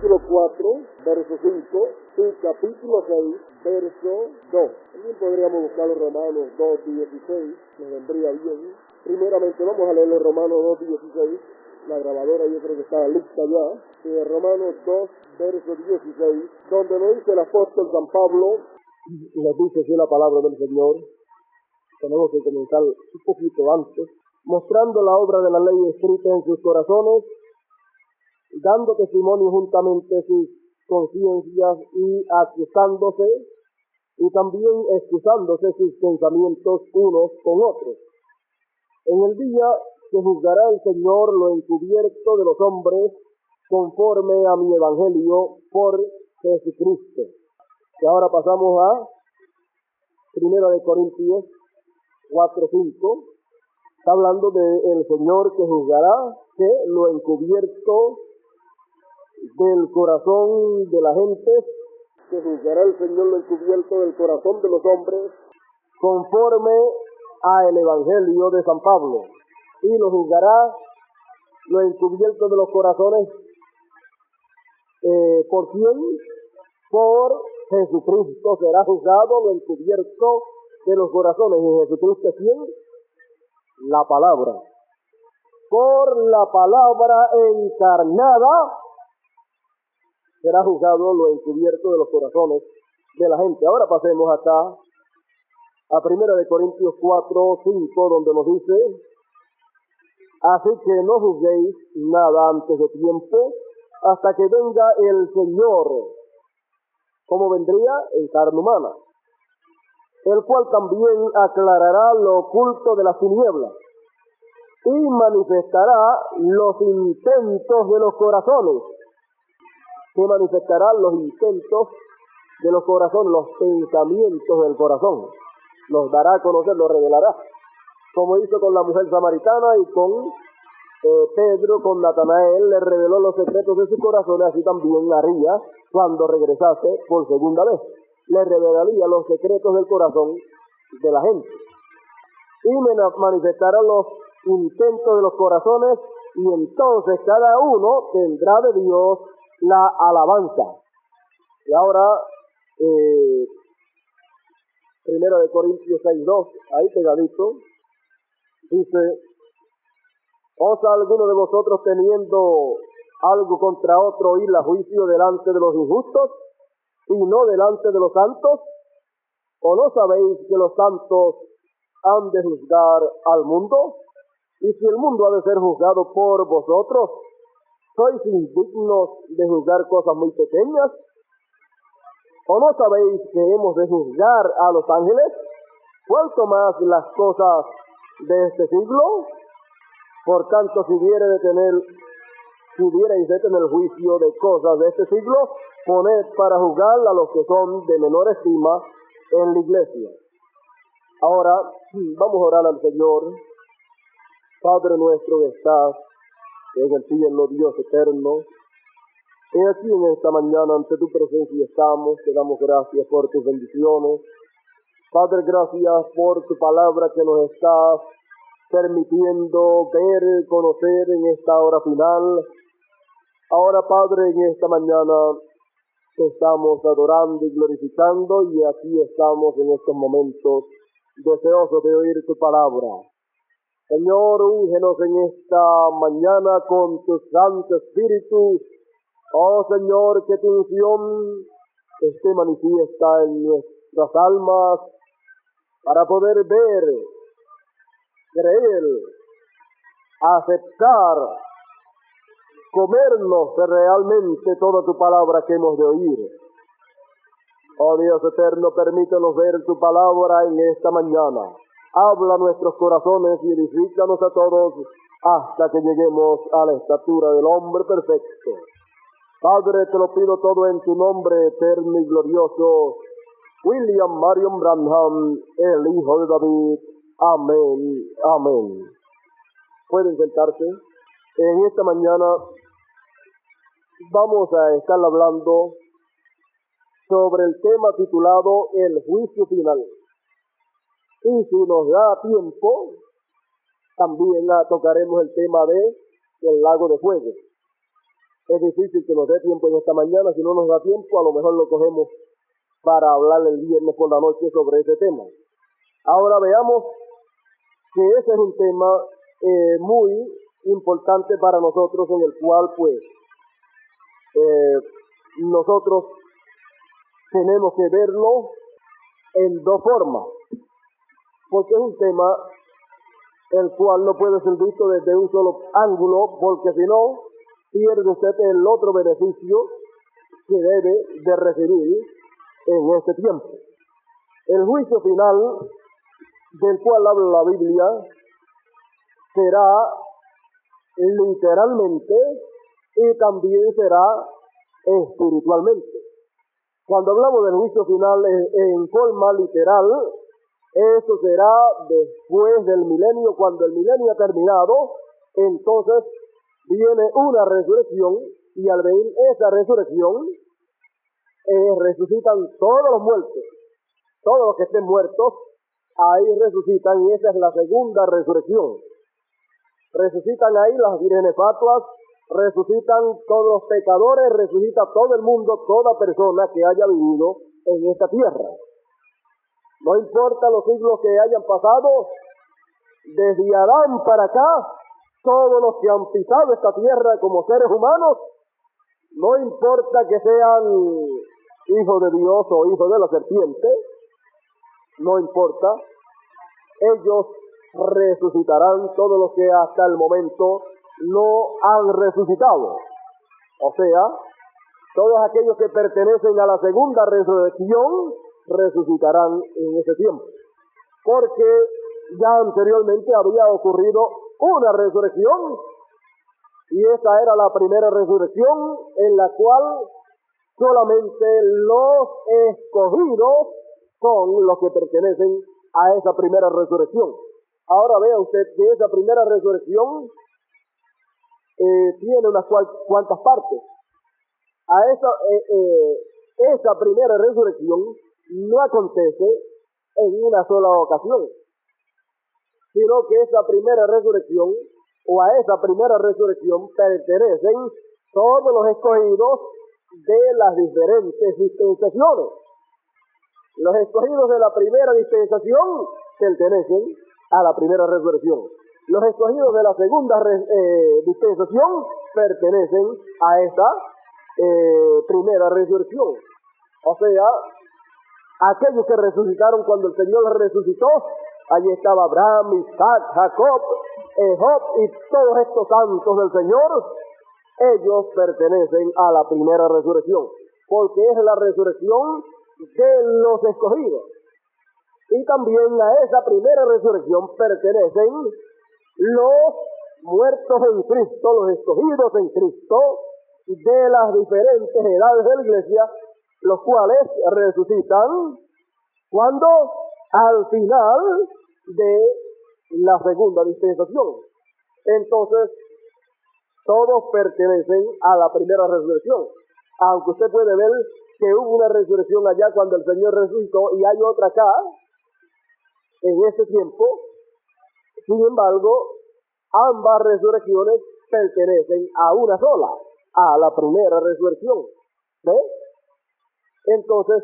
capítulo 4, verso 5, y capítulo 6, verso 2. También podríamos buscar los Romanos 2:16, nos vendría bien. Primeramente vamos a leer los Romanos 2:16. La grabadora yo creo que está lista ya. Romanos 2, verso 16, donde nos dice el apóstol San Pablo, y nos dice así la palabra del Señor. Tenemos que comenzar un poquito antes, mostrando la obra de la ley escrita en sus corazones, dando testimonio juntamente sus conciencias y acusándose, y también excusándose sus pensamientos unos con otros. En el día que juzgará el Señor lo encubierto de los hombres, conforme a mi evangelio por Jesucristo. Y ahora pasamos a 1 Corintios 4:5, está hablando del Señor que juzgará que lo encubierto del corazón de la gente, que juzgará el Señor lo encubierto del corazón de los hombres, conforme a el Evangelio de San Pablo, y lo juzgará lo encubierto de los corazones, ¿por quién? Por Jesucristo será juzgado lo encubierto de los corazones. ¿Y Jesucristo quién? La palabra. Por la palabra encarnada será juzgado lo encubierto de los corazones de la gente. Ahora pasemos acá a 1 Corintios 4:5, donde nos dice: así que no juzguéis nada antes de tiempo, hasta que venga el Señor. ¿Cómo vendría? En carne humana, el cual también aclarará lo oculto de las tinieblas y manifestará los intentos de los corazones. ¿Qué manifestará? Los intentos de los corazones, los pensamientos del corazón. Los dará a conocer, los revelará, como hizo con la mujer samaritana y con Pedro, con Natanael, le reveló los secretos de su corazón. Así también haría cuando regresase por segunda vez, le revelaría los secretos del corazón de la gente y manifestará los intentos de los corazones, y entonces cada uno tendrá de Dios la alabanza. Y ahora 1 Corintios 6:2, ahí pegadito, dice: ¿osa alguno de vosotros, teniendo algo contra otro, ir a juicio delante de los injustos y no delante de los santos? ¿O no sabéis que los santos han de juzgar al mundo? Y si el mundo ha de ser juzgado por vosotros, ¿sois indignos de juzgar cosas muy pequeñas? ¿O no sabéis que hemos de juzgar a los ángeles? ¿Cuánto más las cosas de este siglo? Por tanto, si hubierais de tener juicio de cosas de este siglo, poned para juzgar a los que son de menor estima en la iglesia. Ahora vamos a orar al Señor. Padre nuestro que estás en el cielo, Dios eterno, he aquí en esta mañana ante tu presencia estamos. Te damos gracias por tus bendiciones. Padre, gracias por tu palabra que nos estás permitiendo ver, conocer en esta hora final. Ahora, Padre, en esta mañana te estamos adorando y glorificando, y aquí estamos en estos momentos deseosos de oír tu palabra. Señor, úngenos en esta mañana con tu Santo Espíritu. Oh Señor, que tu unción esté manifiesta en nuestras almas para poder ver, creer, aceptar, comernos realmente toda tu palabra que hemos de oír. Oh Dios eterno, permítanos ver tu palabra en esta mañana. Habla a nuestros corazones y edifícanos a todos hasta que lleguemos a la estatura del hombre perfecto. Padre, te lo pido todo en tu nombre eterno y glorioso, William Marion Branham, el Hijo de David. Amén, amén. Pueden sentarse. En esta mañana vamos a estar hablando sobre el tema titulado El Juicio Final. Y si nos da tiempo, también tocaremos el tema de el lago de fuego. Es difícil que nos dé tiempo en esta mañana. Si no nos da tiempo, a lo mejor lo cogemos para hablar el viernes por la noche sobre ese tema. Ahora veamos que ese es un tema muy importante para nosotros, en el cual pues nosotros tenemos que verlo en dos formas, porque es un tema el cual no puede ser visto desde un solo ángulo, porque si no, pierde usted el otro beneficio que debe de recibir en este tiempo. El juicio final del cual habla la Biblia será literalmente y también será espiritualmente. Cuando hablamos del juicio final en forma literal, eso será después del milenio. Cuando el milenio ha terminado, entonces viene una resurrección, y al venir esa resurrección, resucitan todos los muertos, todos los que estén muertos, ahí resucitan, y esa es la segunda resurrección. Resucitan ahí las vírgenes fatuas, resucitan todos los pecadores, resucita todo el mundo, toda persona que haya vivido en esta tierra. No importa los siglos que hayan pasado, desde Adán para acá, todos los que han pisado esta tierra como seres humanos, no importa que sean hijos de Dios o hijos de la serpiente, no importa, ellos resucitarán, todos los que hasta el momento no han resucitado. O sea, todos aquellos que pertenecen a la segunda resurrección resucitarán en ese tiempo, porque ya anteriormente había ocurrido una resurrección, y esa era la primera resurrección, en la cual solamente los escogidos son los que pertenecen a esa primera resurrección. Ahora vea usted que esa primera resurrección tiene unas cuantas partes. Esa primera resurrección no acontece en una sola ocasión, sino que esa primera resurrección, o a esa primera resurrección, pertenecen todos los escogidos de las diferentes dispensaciones. Los escogidos de la primera dispensación pertenecen a la primera resurrección. Los escogidos de la segunda dispensación pertenecen a esta primera resurrección. O sea, aquellos que resucitaron cuando el Señor resucitó, allí estaba Abraham, Isaac, Jacob, Job y todos estos santos del Señor, ellos pertenecen a la primera resurrección, porque es la resurrección de los escogidos. Y también a esa primera resurrección pertenecen los muertos en Cristo, los escogidos en Cristo, de las diferentes edades de la iglesia, los cuales resucitan cuando al final de la segunda dispensación. Entonces, todos pertenecen a la primera resurrección, aunque usted puede ver que hubo una resurrección allá cuando el Señor resucitó y hay otra acá en este tiempo. Sin embargo, ambas resurrecciones pertenecen a una sola, a la primera resurrección. ¿Ve? Entonces,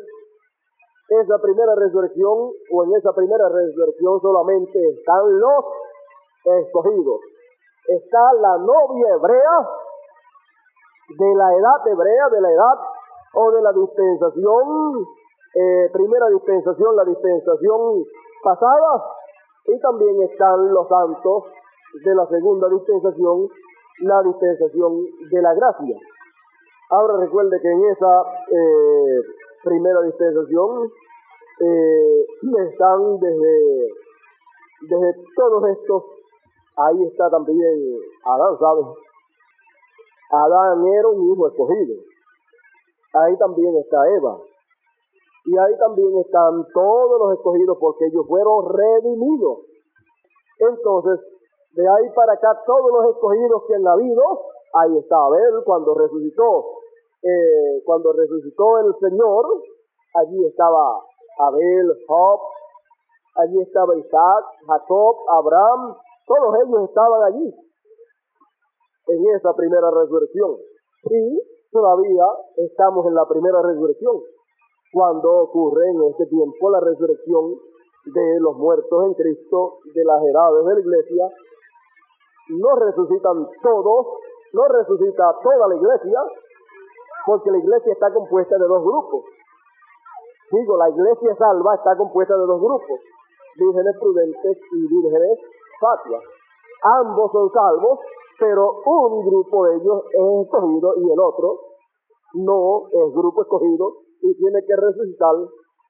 esa primera resurrección, o en esa primera resurrección solamente están los escogidos. Está la novia hebrea, de la edad hebrea, de la edad o de la dispensación, primera dispensación, la dispensación pasada, y también están los santos de la segunda dispensación, la dispensación de la gracia. Ahora recuerde que en esa primera dispensación están desde todos estos, ahí está también Adán, ¿sabes? Adán era un hijo escogido. Ahí también está Eva. Y ahí también están todos los escogidos, porque ellos fueron redimidos. Entonces, de ahí para acá, todos los escogidos que han habido, ahí está Abel cuando resucitó. Cuando resucitó el Señor, allí estaba Abel, Job, allí estaba Isaac, Jacob, Abraham, todos ellos estaban allí en esa primera resurrección. Y todavía estamos en la primera resurrección, cuando ocurre en este tiempo la resurrección de los muertos en Cristo, de las edades de la iglesia. No resucitan todos, no resucita toda la iglesia, porque la iglesia está compuesta de dos grupos. Digo, la iglesia salva está compuesta de dos grupos, vírgenes prudentes y vírgenes fatuas. Ambos son salvos, pero un grupo de ellos es escogido y el otro no es grupo escogido y tiene que resucitar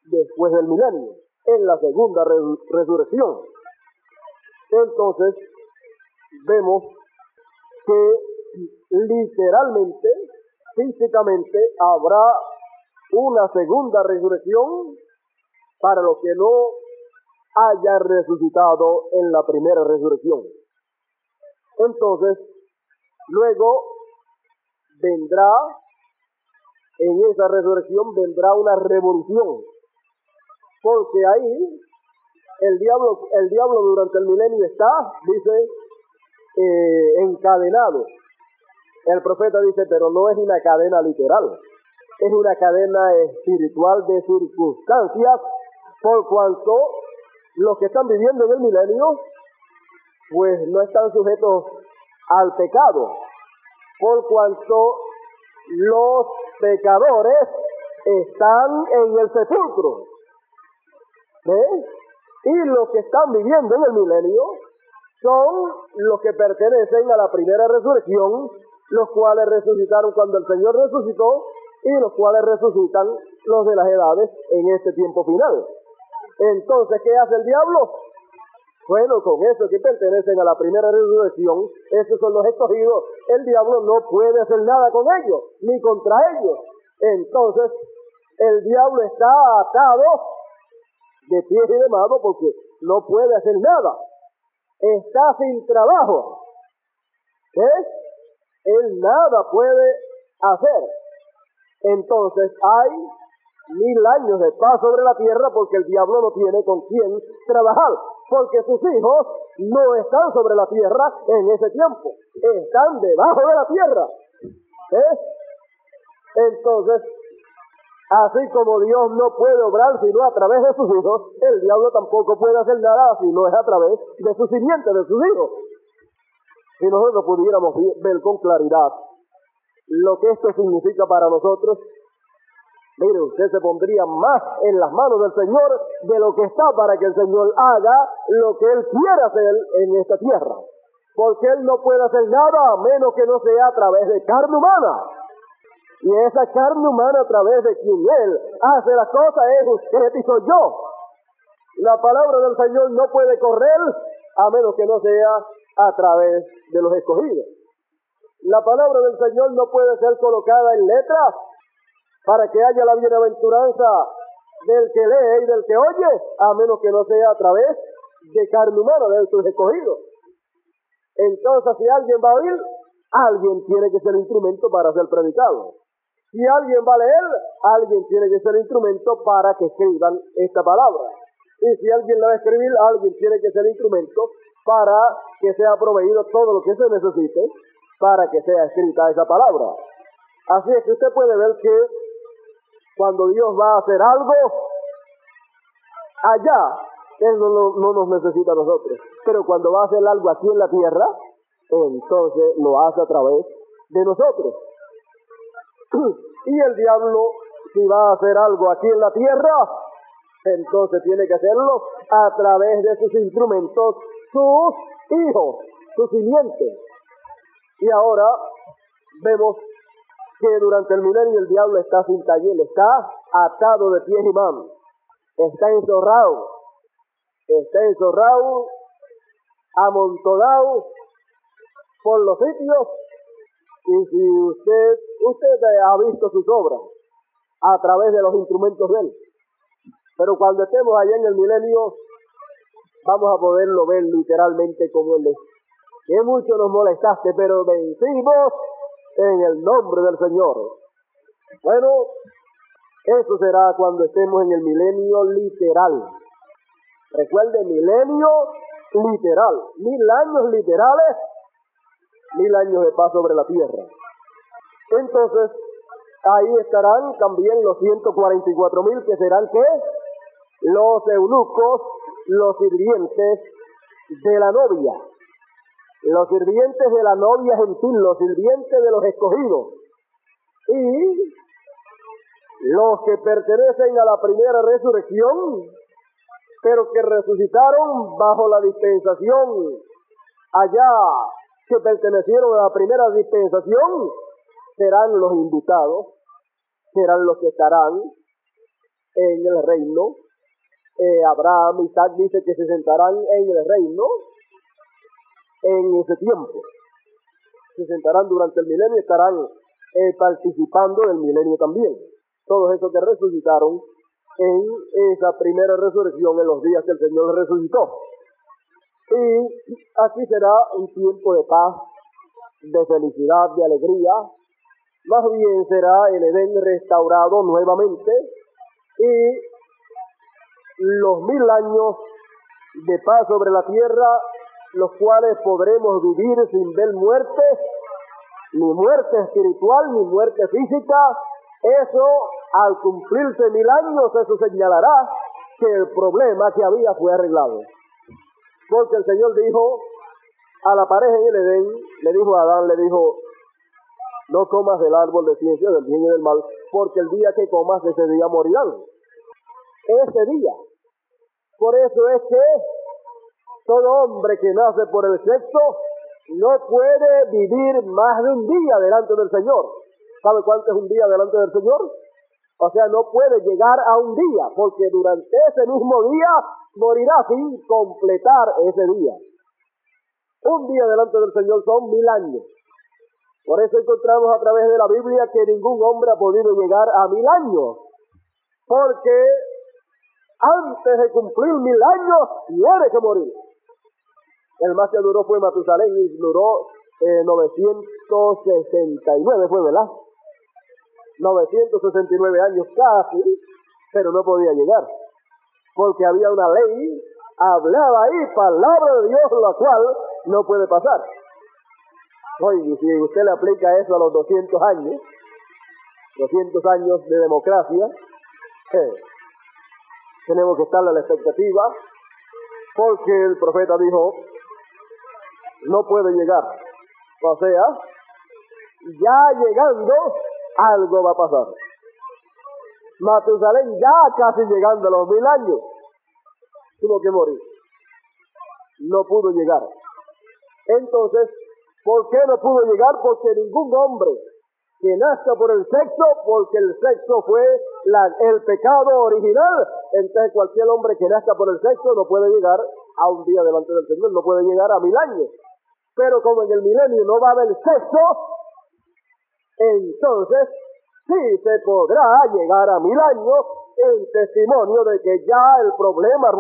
después del milenio, en la segunda resurrección. Entonces, vemos que literalmente, físicamente, habrá una segunda resurrección para los que no hayan resucitado en la primera resurrección. Entonces, luego vendrá, en esa resurrección vendrá una revolución, porque ahí el diablo durante el milenio está, dice, encadenado. El profeta dice, pero no es una cadena literal, es una cadena espiritual de circunstancias, por cuanto los que están viviendo en el milenio, pues no están sujetos al pecado, por cuanto los pecadores están en el sepulcro. ¿Ves? Y los que están viviendo en el milenio son los que pertenecen a la primera resurrección, los cuales resucitaron cuando el Señor resucitó y los cuales resucitan los de las edades en este tiempo final. Entonces, ¿qué hace el diablo? Bueno, con esos que pertenecen a la primera resurrección, esos son los escogidos, el diablo no puede hacer nada con ellos, ni contra ellos. Entonces, el diablo está atado de pies y de manos porque no puede hacer nada. Está sin trabajo. ¿Ves? Él nada puede hacer. Entonces hay 1000 años de paz sobre la tierra porque el diablo no tiene con quién trabajar, porque sus hijos no están sobre la tierra en ese tiempo, están debajo de la tierra. ¿Ves? Entonces, así como Dios no puede obrar sino a través de sus hijos, el diablo tampoco puede hacer nada si no es a través de su simiente, de sus hijos. Si nosotros pudiéramos ver con claridad lo que esto significa para nosotros, mire, usted se pondría más en las manos del Señor de lo que está para que el Señor haga lo que Él quiere hacer en esta tierra. Porque Él no puede hacer nada a menos que no sea a través de carne humana. Y esa carne humana a través de quien Él hace las cosas es usted y soy yo. La palabra del Señor no puede correr a menos que no sea a través de los escogidos. La palabra del Señor no puede ser colocada en letras para que haya la bienaventuranza del que lee y del que oye, a menos que no sea a través de carne humana de sus escogidos. Entonces, si alguien va a oír, alguien tiene que ser instrumento para ser predicado. Si alguien va a leer, alguien tiene que ser instrumento para que escriban esta palabra. Y si alguien la va a escribir, alguien tiene que ser instrumento para que sea proveído todo lo que se necesite para que sea escrita esa palabra. Así es que usted puede ver que cuando Dios va a hacer algo allá, Él no nos necesita a nosotros. Pero cuando va a hacer algo aquí en la tierra, entonces lo hace a través de nosotros. Y el diablo, si va a hacer algo aquí en la tierra, entonces tiene que hacerlo a través de sus instrumentos, sus hijos, sus simientes. Y ahora vemos que durante el milenio el diablo está sin taller, está atado de pies y manos, está encerrado, amontonado por los sitios. Y si usted ha visto sus obras a través de los instrumentos de Él, pero cuando estemos allá en el milenio vamos a poderlo ver literalmente como Él es. Que mucho nos molestaste, pero vencimos en el nombre del Señor. Bueno, eso será cuando estemos en el milenio literal. Recuerde, milenio literal. 1000 años literales, 1000 años de paz sobre la tierra. Entonces, ahí estarán también los 144,000 que serán, ¿qué? Los eunucos, los sirvientes de la novia. Los sirvientes de la novia gentil, los sirvientes de los escogidos. Y los que pertenecen a la primera resurrección, pero que resucitaron bajo la dispensación allá, que pertenecieron a la primera dispensación, serán los invitados, serán los que estarán en el reino. Abraham, Isaac dice que se sentarán en el reino en ese tiempo. Se sentarán durante el milenio y estarán participando del milenio también. Todos esos que resucitaron en esa primera resurrección en los días que el Señor resucitó. Y así será un tiempo de paz, de felicidad, de alegría. Más bien será el Edén restaurado nuevamente y los 1000 años de paz sobre la tierra, los cuales podremos vivir sin ver muerte, ni muerte espiritual, ni muerte física. Eso, al cumplirse 1000 años, eso señalará que el problema que había fue arreglado. Porque el Señor dijo a la pareja en el Edén, le dijo a Adán, le dijo: no comas del árbol de ciencia del bien y del mal, porque el día que comas, ese día morirán. Ese día. Por eso es que todo hombre que nace por el sexo no puede vivir más de un día delante del Señor. ¿Sabe cuánto es un día delante del Señor? O sea, no puede llegar a un día, porque durante ese mismo día morirá sin completar ese día. Un día delante del Señor son 1000 años. Por eso encontramos a través de la Biblia que ningún hombre ha podido llegar a 1000 años. Porque antes de cumplir 1000 años, tiene que morir. El más que duró fue Matusalén y duró 969, fue, ¿verdad? 969 años casi, pero no podía llegar. Porque había una ley hablada ahí, palabra de Dios, la cual no puede pasar. Oye, si usted le aplica eso a los 200 años de democracia, tenemos que estar a la expectativa, porque el profeta dijo, no puede llegar. O sea, ya llegando, algo va a pasar. Matusalén ya casi llegando a los 1000 años, tuvo que morir. No pudo llegar. Entonces, ¿por qué no pudo llegar? Porque ningún hombre que nazca por el sexo, porque el sexo fue el pecado original, entonces cualquier hombre que nazca por el sexo no puede llegar a un día delante del Señor, no puede llegar a 1000 años. Pero como en el milenio no va a haber sexo, entonces sí se podrá llegar a 1000 años en testimonio de que ya el problema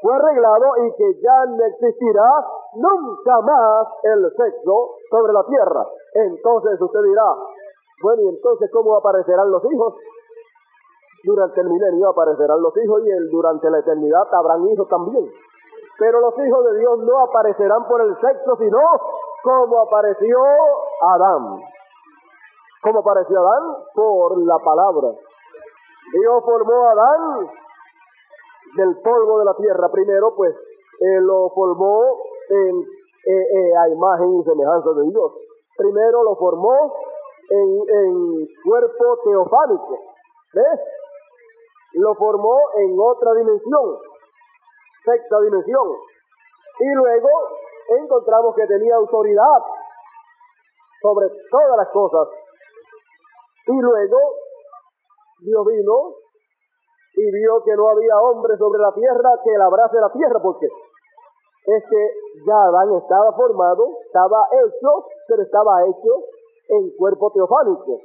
fue arreglado y que ya no existirá nunca más el sexo sobre la tierra. Entonces usted dirá, bueno, ¿y entonces cómo aparecerán los hijos? Durante el milenio aparecerán los hijos y durante la eternidad habrán hijos también. Pero los hijos de Dios no aparecerán por el sexo, sino como apareció Adán. ¿Cómo apareció Adán? Por la palabra. Dios formó a Adán del polvo de la tierra. Primero, pues, lo formó a imagen y semejanza de Dios. Primero lo formó en cuerpo teofánico. ¿Ves? Lo formó en otra dimensión, sexta dimensión. Y luego encontramos que tenía autoridad sobre todas las cosas. Y luego Dios vino y vio que no había hombre sobre la tierra que labrase la tierra, porque es que ya Adán estaba formado, estaba hecho, pero estaba hecho en cuerpo teofánico.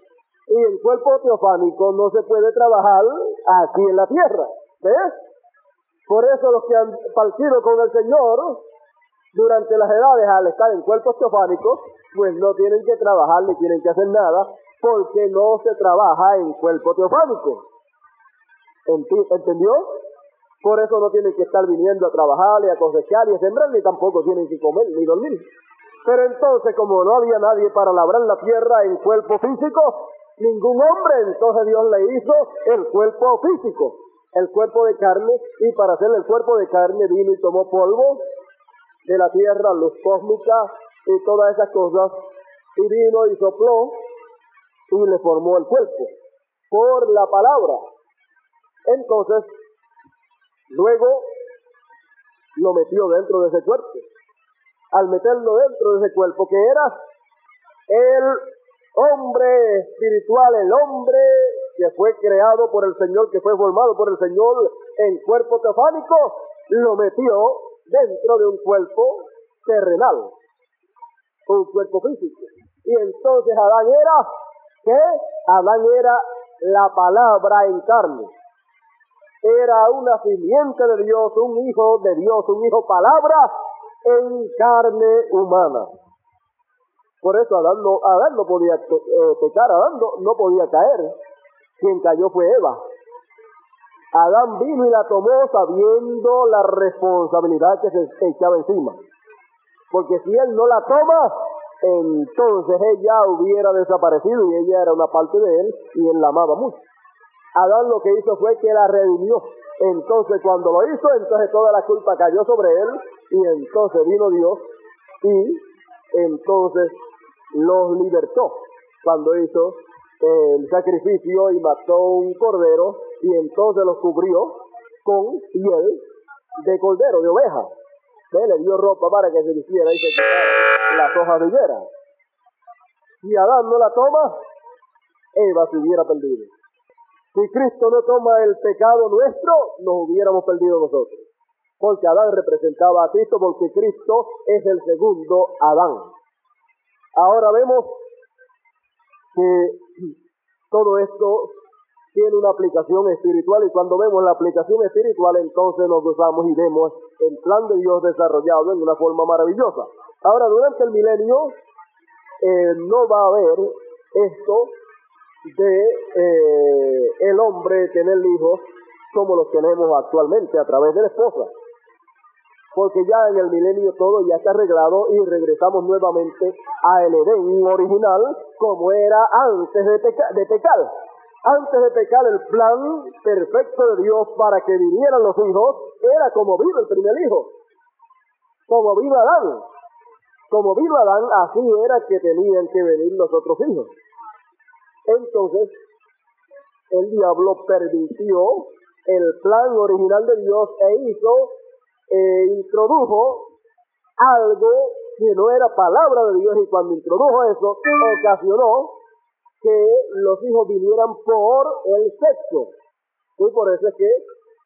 Y en cuerpo teofánico no se puede trabajar aquí en la tierra. ¿Ves? Por eso los que han partido con el Señor durante las edades, al estar en cuerpos teofánicos, pues no tienen que trabajar ni tienen que hacer nada, porque no se trabaja en cuerpo teofánico. ¿Entendió? Por eso no tienen que estar viniendo a trabajar, y a cosechar, y a sembrar, ni tampoco tienen que comer, ni dormir. Pero entonces, como no había nadie para labrar la tierra en cuerpo físico, ningún hombre, entonces Dios le hizo el cuerpo físico, el cuerpo de carne, y para hacerle el cuerpo de carne vino y tomó polvo de la tierra, luz cósmica y todas esas cosas, y vino y sopló y le formó el cuerpo por la palabra. Entonces, luego lo metió dentro de ese cuerpo. Al meterlo dentro de ese cuerpo, que era el hombre espiritual, el hombre que fue creado por el Señor, que fue formado por el Señor en cuerpo teofánico, lo metió dentro de un cuerpo terrenal, un cuerpo físico. Y entonces Adán era, ¿qué? Adán era la palabra en carne. Era una simiente de Dios, un hijo de Dios, un hijo palabra en carne humana. Por eso Adán no podía pecar, Adán no podía caer. Quien cayó fue Eva. Adán vino y la tomó sabiendo la responsabilidad que se echaba encima. Porque si él no la toma, entonces ella hubiera desaparecido y ella era una parte de él y él la amaba mucho. Adán lo que hizo fue que la redimió. Entonces cuando lo hizo, entonces toda la culpa cayó sobre él y entonces vino Dios y entonces los libertó cuando hizo el sacrificio y mató un cordero y entonces los cubrió con piel de cordero, de oveja. Le dio ropa para que se vistiera y se quitaran las hojas de higuera. Si Adán no la toma, Eva se hubiera perdido. Si Cristo no toma el pecado nuestro, nos hubiéramos perdido nosotros. Porque Adán representaba a Cristo, porque Cristo es el segundo Adán. Ahora vemos que todo esto tiene una aplicación espiritual, y cuando vemos la aplicación espiritual, entonces nos gozamos y vemos el plan de Dios desarrollado en una forma maravillosa. Ahora, durante el milenio, no va a haber esto de el hombre tener hijos como los tenemos actualmente a través de la esposa, porque ya en el milenio todo ya está arreglado y regresamos nuevamente al Edén original como era antes de pecar. Antes de pecar, el plan perfecto de Dios para que vinieran los hijos era como vino el primer hijo, como vino Adán. Como vino Adán, así era que tenían que venir los otros hijos. Entonces, el diablo pervirtió el plan original de Dios introdujo algo que no era palabra de Dios, y cuando introdujo eso, ocasionó que los hijos vinieran por el sexo. Y por eso es que,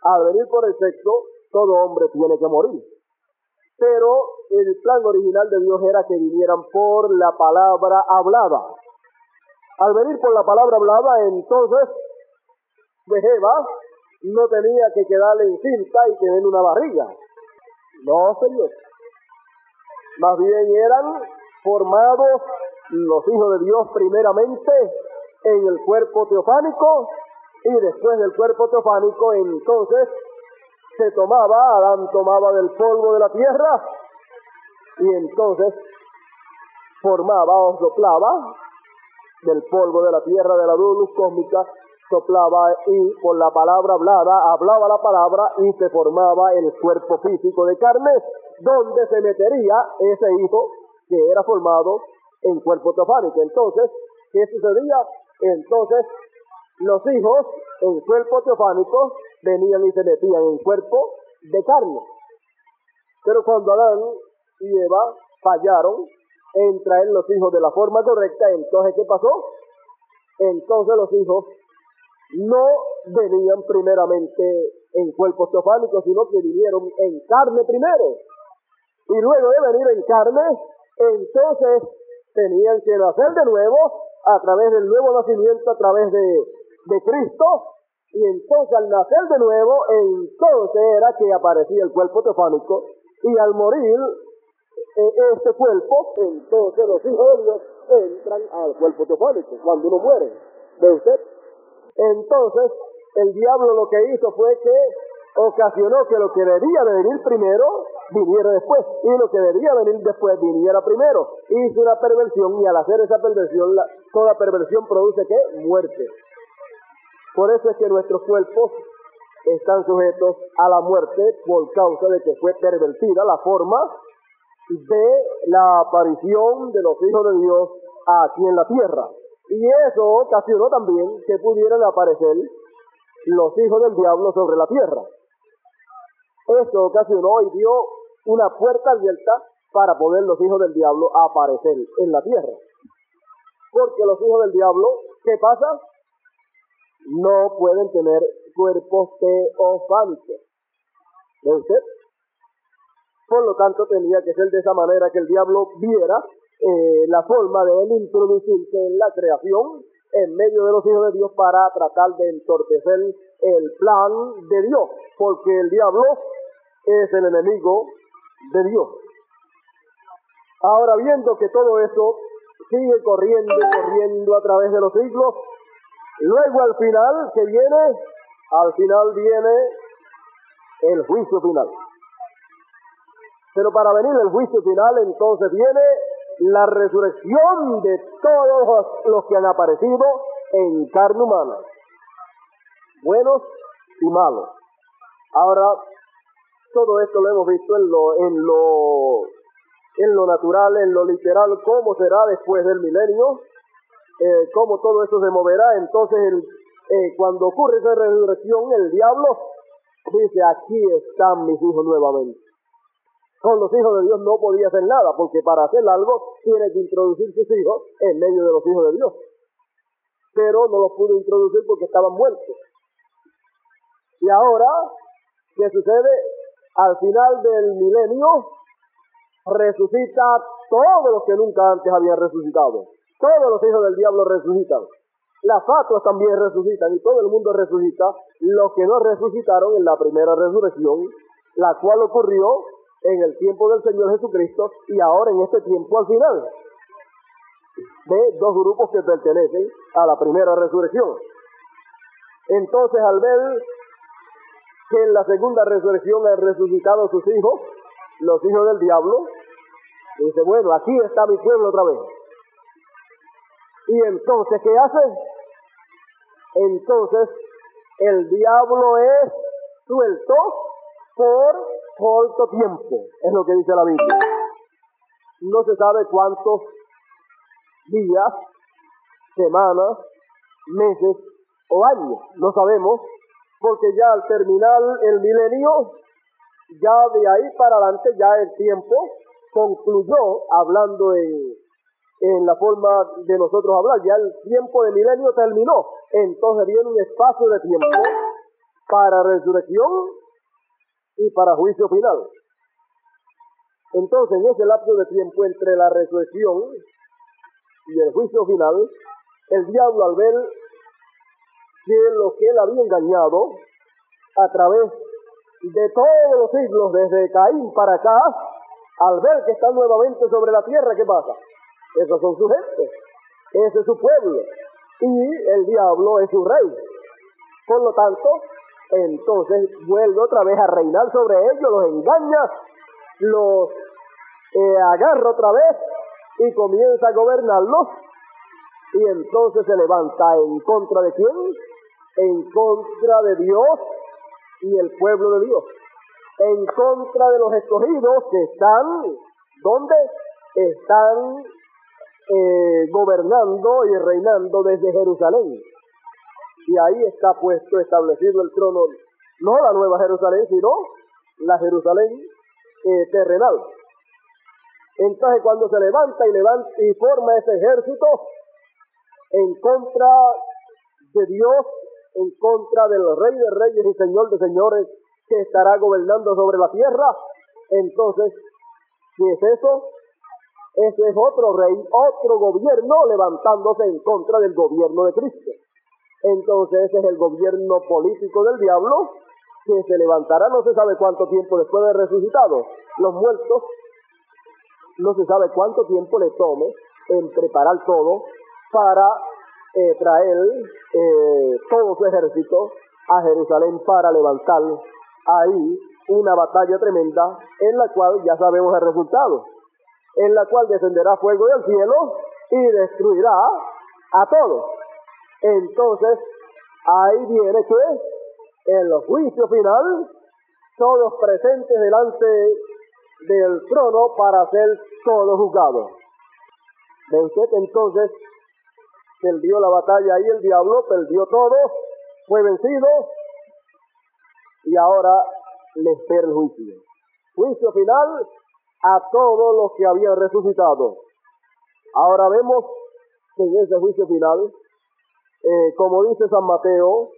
al venir por el sexo, todo hombre tiene que morir. Pero el plan original de Dios era que vinieran por la palabra hablada. Al venir por la palabra hablada, entonces, Eva no tenía que quedarle encinta y tener una barriga. No, señor. Más bien eran formados los hijos de Dios primeramente en el cuerpo teofánico, y después del cuerpo teofánico entonces Adán tomaba del polvo de la tierra y entonces formaba o soplaba del polvo de la tierra, de la luz cósmica, soplaba y por la palabra hablaba la palabra y se formaba el cuerpo físico de carne, donde se metería ese hijo que era formado en cuerpo teofánico. Entonces, ¿qué sucedía? Entonces, los hijos en cuerpo teofánico venían y se metían en cuerpo de carne. Pero cuando Adán y Eva fallaron en traer los hijos de la forma correcta, entonces, ¿qué pasó? Entonces los hijos no venían primeramente en cuerpos teofánicos, sino que vinieron en carne primero. Y luego de venir en carne, entonces tenían que nacer de nuevo a través del nuevo nacimiento, a través de Cristo. Y entonces al nacer de nuevo, entonces era que aparecía el cuerpo teofánico. Y al morir este cuerpo, entonces los hijos de Dios entran al cuerpo teofánico cuando uno muere. ¿Ve usted? Entonces el diablo lo que hizo fue que ocasionó que lo que debía de venir primero viniera después, y lo que debía venir después viniera primero. Hizo una perversión, y al hacer esa perversión, toda perversión produce ¿qué? Muerte. Por eso es que nuestros cuerpos están sujetos a la muerte por causa de que fue pervertida la forma de la aparición de los hijos de Dios aquí en la tierra. Y eso ocasionó también que pudieran aparecer los hijos del diablo sobre la tierra. Eso ocasionó y dio una puerta abierta para poder los hijos del diablo aparecer en la tierra. Porque los hijos del diablo, ¿qué pasa? No pueden tener cuerpos teofánicos. ¿Ve usted? Por lo tanto, tenía que ser de esa manera que el diablo viera la forma de él introducirse en la creación en medio de los hijos de Dios para tratar de entorpecer el plan de Dios, porque el diablo es el enemigo de Dios. Ahora, viendo que todo eso sigue corriendo y corriendo a través de los siglos, luego al final viene el juicio final. Pero para venir el juicio final, entonces viene la resurrección de todos los que han aparecido en carne humana, buenos y malos. Ahora, todo esto lo hemos visto en lo natural, en lo literal, cómo será después del milenio, cómo todo eso se moverá. Entonces, cuando ocurre esa resurrección, el diablo dice: aquí están mis hijos nuevamente. Con los hijos de Dios no podía hacer nada, porque para hacer algo tiene que introducir sus hijos en medio de los hijos de Dios. Pero no los pudo introducir porque estaban muertos. Y ahora, ¿qué sucede? Al final del milenio, resucita todos los que nunca antes habían resucitado. Todos los hijos del diablo resucitan. Las fatuas también resucitan, y todo el mundo resucita. Los que no resucitaron en la primera resurrección, la cual ocurrió en el tiempo del Señor Jesucristo, y ahora en este tiempo al final, de dos grupos que pertenecen a la primera resurrección. Entonces, al ver que en la segunda resurrección han resucitado sus hijos, los hijos del diablo, dice: bueno, aquí está mi pueblo otra vez. Y entonces, ¿qué hace? Entonces, el diablo es suelto por corto tiempo, es lo que dice la Biblia. No se sabe cuántos días, semanas, meses o años, no sabemos, porque ya al terminar el milenio, ya de ahí para adelante, ya el tiempo concluyó, hablando en la forma de nosotros hablar, ya el tiempo de milenio terminó. Entonces viene un espacio de tiempo para resurrección y para juicio final. Entonces, en ese lapso de tiempo entre la resurrección y el juicio final, el diablo, al ver que lo que él había engañado a través de todos los siglos, desde Caín para acá, al ver que está nuevamente sobre la tierra, ¿qué pasa? Esos son sus gentes, ese es su pueblo, y el diablo es su rey. Por lo tanto, entonces vuelve otra vez a reinar sobre ellos, los engaña, los agarra otra vez y comienza a gobernarlos. Y entonces se levanta ¿en contra de quién? En contra de Dios y el pueblo de Dios, en contra de los escogidos que están, ¿dónde? Están gobernando y reinando desde Jerusalén. Y ahí está puesto, establecido el trono, no la nueva Jerusalén, sino la Jerusalén terrenal. Entonces, cuando se levanta y forma ese ejército en contra de Dios, en contra del Rey de Reyes y Señor de Señores, que estará gobernando sobre la tierra, entonces, ¿qué es eso? Ese es otro rey, otro gobierno levantándose en contra del gobierno de Cristo. Entonces ese es el gobierno político del diablo, que se levantará no se sabe cuánto tiempo después de resucitado. Los muertos, no se sabe cuánto tiempo le tome en preparar todo para traer todo su ejército a Jerusalén para levantar ahí una batalla tremenda en la cual ya sabemos el resultado, en la cual descenderá fuego del cielo y destruirá a todos. Entonces, ahí viene que en el juicio final, todos presentes delante del trono para ser todos juzgados. ¿Ve usted? Entonces, perdió la batalla ahí el diablo, perdió todo, fue vencido y ahora le espera el juicio. Juicio final a todos los que habían resucitado. Ahora vemos que en ese juicio final, como dice San Mateo,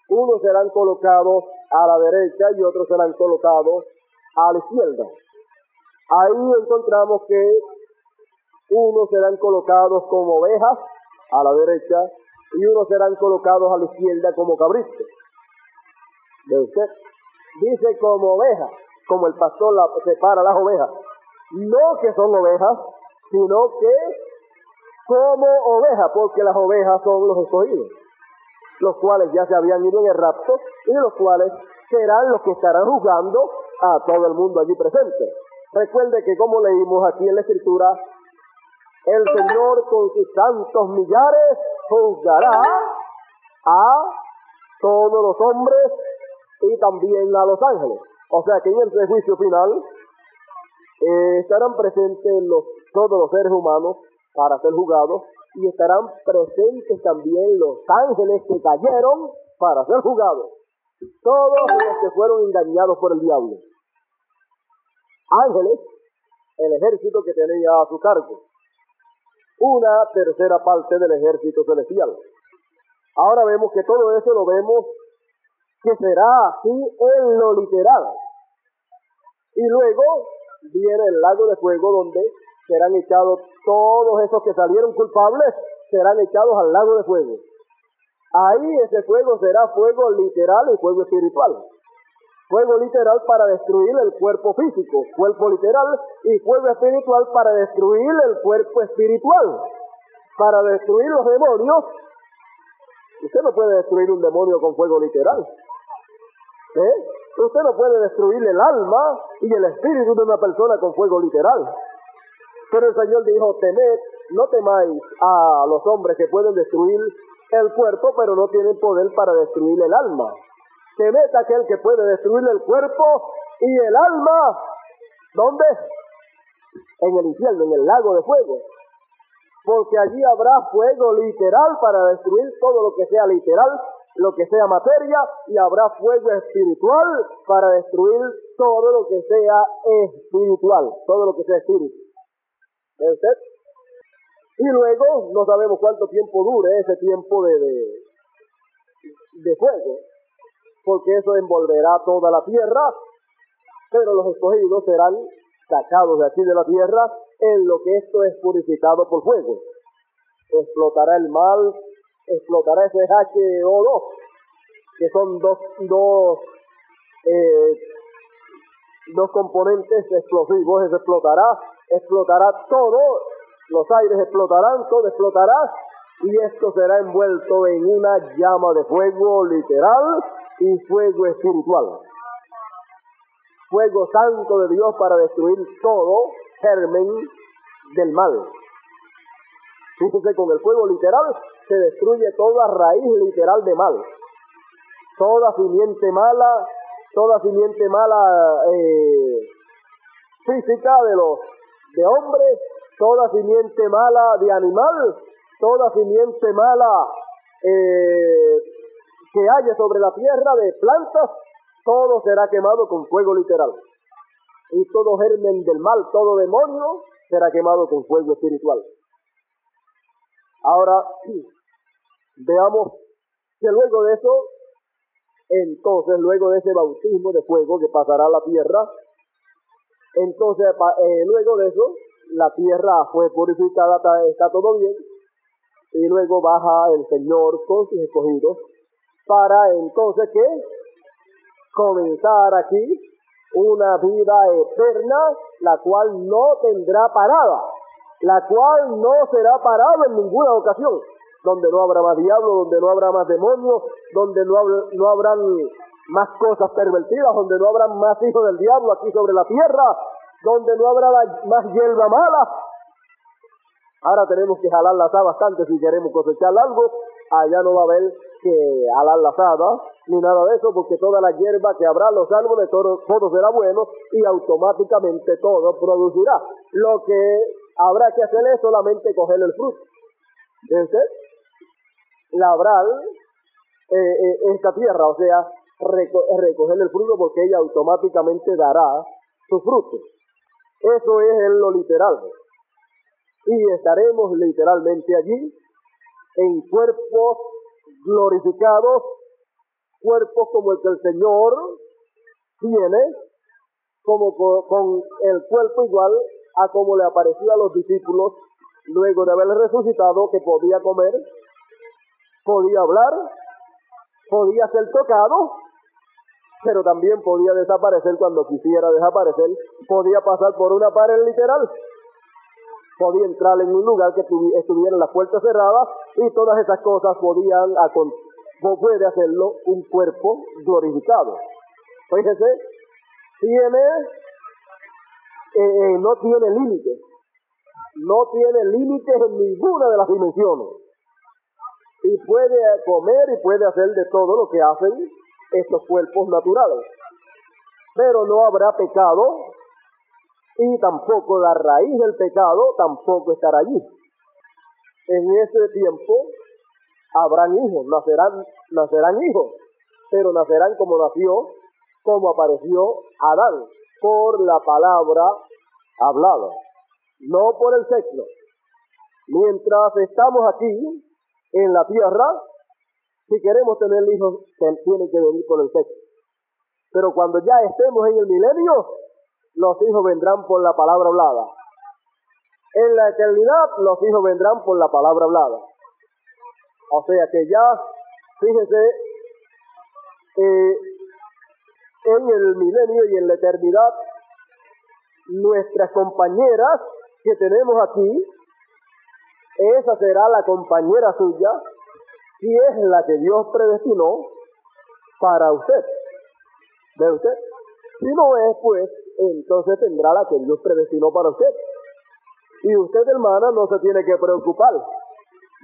unos serán colocados a la derecha y otros serán colocados a la izquierda. Ahí encontramos que unos serán colocados como ovejas a la derecha y unos serán colocados a la izquierda como cabritos. ¿Ve usted? Dice como ovejas, como el pastor separa las ovejas. No que son ovejas, sino que como ovejas, porque las ovejas son los escogidos, los cuales ya se habían ido en el rapto y los cuales serán los que estarán juzgando a todo el mundo allí presente. Recuerde que como leímos aquí en la Escritura, el Señor con sus santos millares juzgará a todos los hombres y también a los ángeles. O sea que en el juicio final estarán presentes todos los seres humanos para ser juzgados y estarán presentes también los ángeles que cayeron para ser juzgados. Todos los que fueron engañados por el diablo. Ángeles, el ejército que tenía a su cargo. Una tercera parte del ejército celestial. Ahora vemos que todo eso lo vemos que será así en lo literal. Y luego viene el lago de fuego donde serán echados todos esos que salieron culpables, serán echados al lago de fuego. Ahí ese fuego será fuego literal y fuego espiritual. Fuego literal para destruir el cuerpo físico, cuerpo literal, y fuego espiritual para destruir el cuerpo espiritual, para destruir los demonios. Usted no puede destruir un demonio con fuego literal. Usted no puede destruir el alma y el espíritu de una persona con fuego literal. Pero el Señor dijo, temed, no temáis a los hombres que pueden destruir el cuerpo, pero no tienen poder para destruir el alma. Temed a aquel que puede destruir el cuerpo y el alma. ¿Dónde? En el infierno, en el lago de fuego. Porque allí habrá fuego literal para destruir todo lo que sea literal, lo que sea materia, y habrá fuego espiritual para destruir todo lo que sea espiritual, todo lo que sea espíritu. ¿Ve usted? Y luego no sabemos cuánto tiempo dure ese tiempo de fuego, porque eso envolverá toda la tierra, pero los escogidos serán sacados de aquí de la tierra en lo que esto es purificado por fuego. Explotará el mal, explotará ese H2O, que son dos componentes explosivos. Eso explotará todo, los aires explotarán, todo explotará, y esto será envuelto en una llama de fuego literal y fuego espiritual. Fuego santo de Dios para destruir todo germen del mal. Fíjese, con el fuego literal se destruye toda raíz literal de mal. Toda simiente mala física de hombres, toda simiente mala de animal, toda simiente mala que haya sobre la tierra de plantas, todo será quemado con fuego literal. Y todo germen del mal, todo demonio, será quemado con fuego espiritual. Ahora, veamos que luego de eso, entonces, luego de ese bautismo de fuego que pasará a la tierra, entonces, luego de eso, la tierra fue purificada, está todo bien, y luego baja el Señor con sus escogidos, para entonces, ¿qué? Comenzar aquí una vida eterna, la cual no tendrá parada, la cual no será parada en ninguna ocasión, donde no habrá más diablo, donde no habrá más demonios, donde no habrán más cosas pervertidas, donde no habrá más hijos del diablo aquí sobre la tierra, donde no habrá más hierba mala. Ahora tenemos que jalar la asada bastante si queremos cosechar algo. Allá no va a haber que jalar la asada ni nada de eso, porque toda la hierba que habrá, los árboles, todo será bueno y automáticamente todo producirá. Lo que habrá que hacer es solamente coger el fruto. ¿Ve usted? Labrar esta tierra, o sea, recoger el fruto, porque ella automáticamente dará su fruto. Eso es en lo literal. Y estaremos literalmente allí en cuerpos glorificados, cuerpos como el que el Señor tiene, como con el cuerpo igual a como le apareció a los discípulos luego de haber resucitado, que podía comer, podía hablar, podía ser tocado, pero también podía desaparecer cuando quisiera desaparecer, podía pasar por una pared literal, podía entrar en un lugar que estuviera las puertas cerradas, y todas esas cosas puede hacerlo un cuerpo glorificado. Fíjese, no tiene límites, no tiene límites en ninguna de las dimensiones, y puede comer y puede hacer de todo lo que hacen estos cuerpos naturales, pero no habrá pecado, y tampoco la raíz del pecado tampoco estará allí. En ese tiempo habrán hijos, nacerán hijos, pero nacerán como apareció Adán, por la palabra hablada, no por el sexo. Mientras estamos aquí en la tierra, si queremos tener hijos, tienen que venir por el sexo. Pero cuando ya estemos en el milenio, los hijos vendrán por la palabra hablada. En la eternidad, los hijos vendrán por la palabra hablada. O sea que ya, fíjese, en el milenio y en la eternidad, nuestras compañeras que tenemos aquí, esa será la compañera suya, y es la que Dios predestinó para usted. ¿Ve usted? Si no es, pues, entonces tendrá la que Dios predestinó para usted. Y usted, hermana, no se tiene que preocupar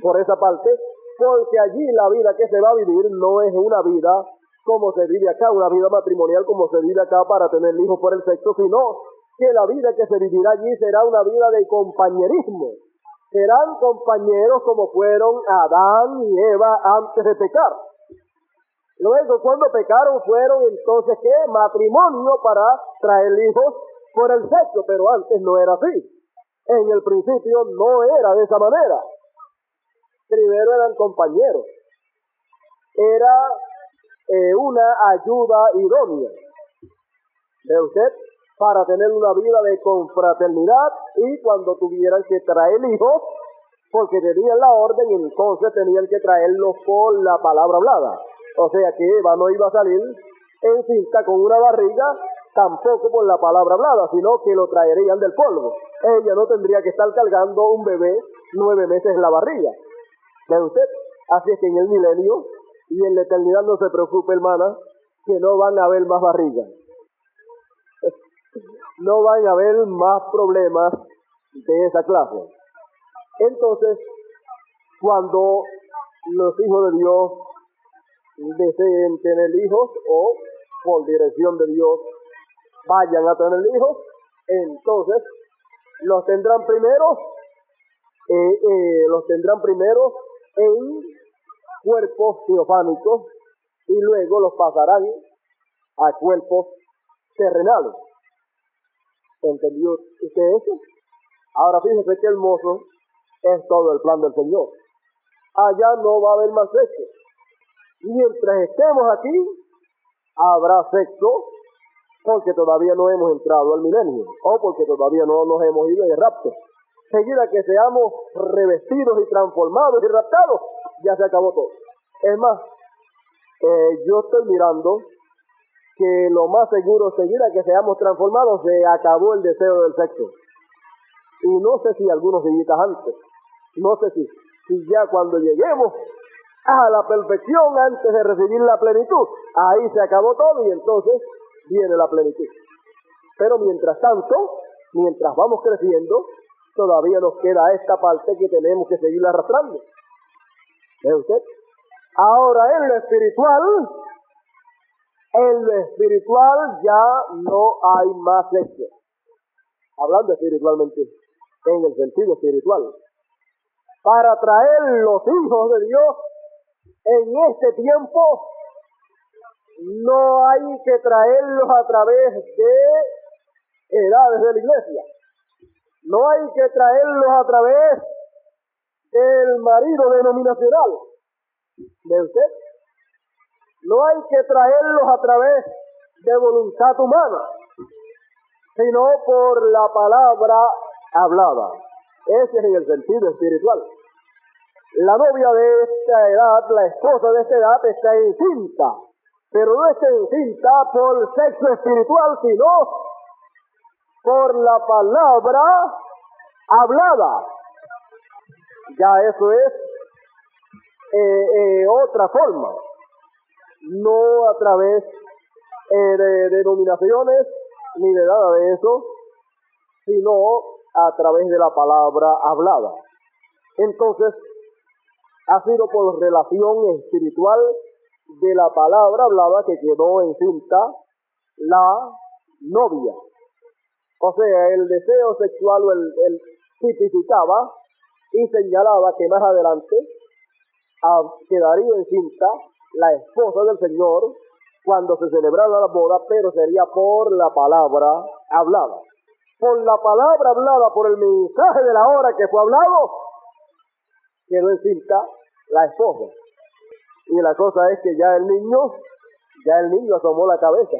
por esa parte, porque allí la vida que se va a vivir no es una vida como se vive acá, una vida matrimonial como se vive acá para tener hijos por el sexo, sino que la vida que se vivirá allí será una vida de compañerismo. Serán compañeros como fueron Adán y Eva antes de pecar. Luego, cuando pecaron, fueron entonces, ¿qué? Matrimonio para traer hijos por el sexo, pero antes no era así. En el principio no era de esa manera. Primero eran compañeros. Era una ayuda idónea, ¿ve usted? Para tener una vida de confraternidad, y cuando tuvieran que traer hijos, porque tenían la orden, entonces tenían que traerlos por la palabra hablada. O sea que Eva no iba a salir encinta con una barriga, tampoco por la palabra hablada, sino que lo traerían del polvo. Ella no tendría que estar cargando un bebé 9 meses en la barriga. ¿Ve usted? Así es que en el milenio y en la eternidad no se preocupe, hermana, que no van a haber más barrigas. No van a haber más problemas de esa clase. Entonces, cuando los hijos de Dios deseen tener hijos, o por dirección de Dios vayan a tener hijos, entonces los tendrán primero en cuerpos teofánicos, y luego los pasarán a cuerpos terrenales. ¿Entendió usted eso? Ahora fíjese qué hermoso es todo el plan del Señor. Allá no va a haber más sexo. Mientras estemos aquí, habrá sexo, porque todavía no hemos entrado al milenio, o porque todavía no nos hemos ido de rapto. Seguida que seamos revestidos y transformados y raptados, ya se acabó todo. Es más, yo estoy mirando que lo más seguro, seguida que seamos transformados, se acabó el deseo del sexo. Y no sé si algunos días antes, no sé si ya cuando lleguemos a la perfección antes de recibir la plenitud. Ahí se acabó todo y entonces viene la plenitud. Pero mientras tanto, mientras vamos creciendo, todavía nos queda esta parte que tenemos que seguir arrastrando. ¿Ve usted? Ahora en lo espiritual ya no hay más sexo. Hablando espiritualmente, en el sentido espiritual. Para traer los hijos de Dios en este tiempo, no hay que traerlos a través de edades de la iglesia. No hay que traerlos a través del marido denominacional. ¿Ve usted? No hay que traerlos a través de voluntad humana, sino por la palabra hablada. Ese es en el sentido espiritual. La novia de esta edad, la esposa de esta edad, está encinta, pero no está encinta por sexo espiritual, sino por la palabra hablada. Ya eso es otra forma, no a través de denominaciones ni de nada de eso, sino a través de la palabra hablada. Entonces, ha sido por relación espiritual de la palabra hablada que quedó encinta la novia. O sea, el deseo sexual el tipificaba y señalaba que más adelante quedaría encinta la esposa del Señor cuando se celebrara la boda, pero sería por la palabra hablada. Por la palabra hablada, por el mensaje de la hora que fue hablado, quedó encinta la esposa. Y la cosa es que ya el niño asomó la cabeza.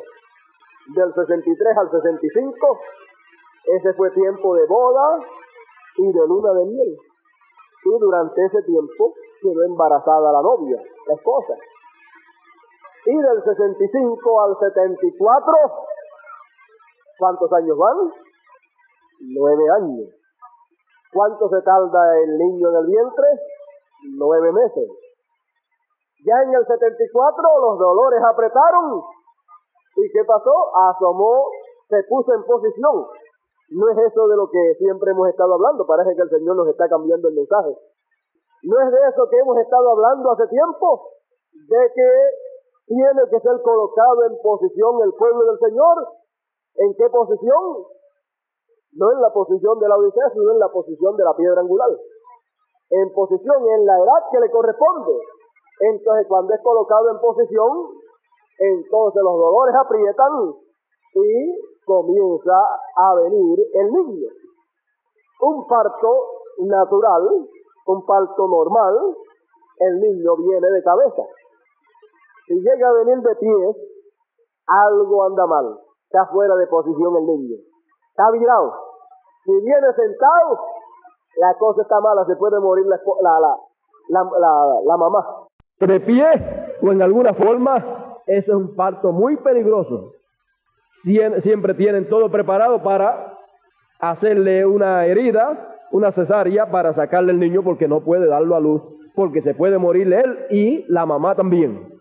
Del 63 al 65, ese fue tiempo de boda y de luna de miel. Y durante ese tiempo quedó embarazada la novia, la esposa. Y del 65 al 74, ¿cuántos años van? 9 años. ¿Cuánto se tarda el niño en el vientre? 9 meses. Ya en el 74 los dolores apretaron. ¿Y qué pasó? Asomó, se puso en posición. No es eso de lo que siempre hemos estado hablando. Parece que el Señor nos está cambiando el mensaje. No es de eso que hemos estado hablando hace tiempo, de que tiene que ser colocado en posición el pueblo del Señor. ¿En qué posición? No en la posición de la Odisea, sino en la posición de la piedra angular. En posición, en la edad que le corresponde. Entonces, cuando es colocado en posición, entonces los dolores aprietan y comienza a venir el niño. Un parto natural, un parto normal, el niño viene de cabeza. Si llega a venir de pies, algo anda mal. Está fuera de posición el niño. Está virado. Si viene sentado, la cosa está mala, se puede morir la mamá. De pie o en alguna forma, eso es un parto muy peligroso. Siempre tienen todo preparado para hacerle una herida, una cesárea, para sacarle el niño porque no puede darlo a luz, porque se puede morir él y la mamá también.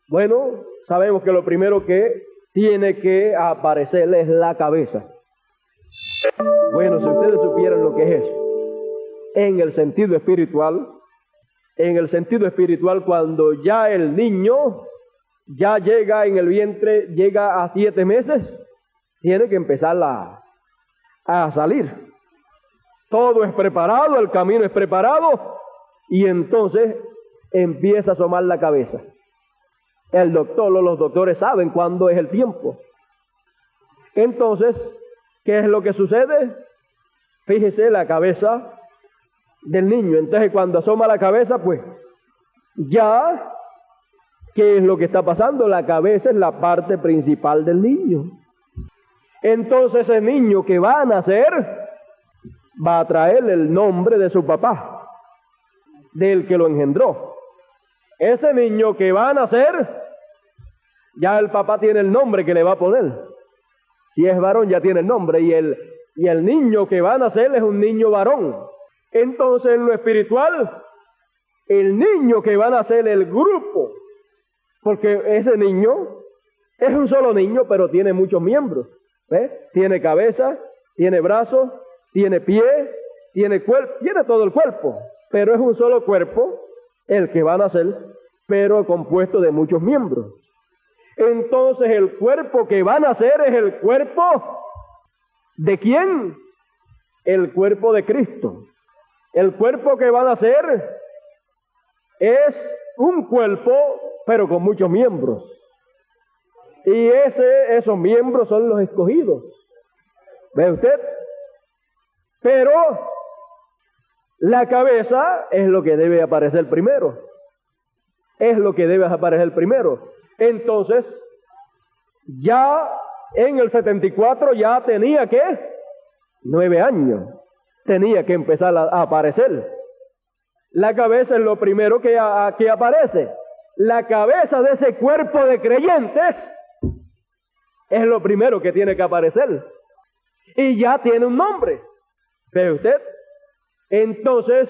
Bueno, sabemos que lo primero que tiene que aparecer es la cabeza. Bueno, si ustedes supieran lo que es eso, en el sentido espiritual, cuando ya el niño ya llega en el vientre, llega a 7 meses, tiene que empezar a salir. Todo es preparado, el camino es preparado, y entonces empieza a asomar la cabeza. El doctor o los doctores saben cuándo es el tiempo. Entonces, ¿qué es lo que sucede? Fíjese la cabeza del niño. Entonces, cuando asoma la cabeza, pues, ya, ¿qué es lo que está pasando? La cabeza es la parte principal del niño. Entonces, ese niño que va a nacer, va a traerle el nombre de su papá, del que lo engendró. Ese niño que va a nacer, ya el papá tiene el nombre que le va a poner. Si es varón, ya tiene el nombre. Y el niño que va a nacer es un niño varón. Entonces, en lo espiritual, el niño que va a nacer, el grupo, porque ese niño es un solo niño, pero tiene muchos miembros. ¿Ves? Tiene cabeza, tiene brazos, tiene pie, tiene cuerpo, tiene todo el cuerpo, pero es un solo cuerpo el que va a nacer, pero compuesto de muchos miembros. Entonces el cuerpo que va a nacer es el cuerpo ¿de quién? El cuerpo de Cristo. El cuerpo que va a nacer es un cuerpo, pero con muchos miembros. Y esos miembros son los escogidos. ¿Ve usted? Pero la cabeza es lo que debe aparecer primero. Es lo que debe aparecer primero. Entonces, ya en el 74 ya tenía que 9 años. Tenía que empezar a aparecer. La cabeza es lo primero que aparece. La cabeza de ese cuerpo de creyentes es lo primero que tiene que aparecer. Y ya tiene un nombre. ¿Ve usted? Entonces,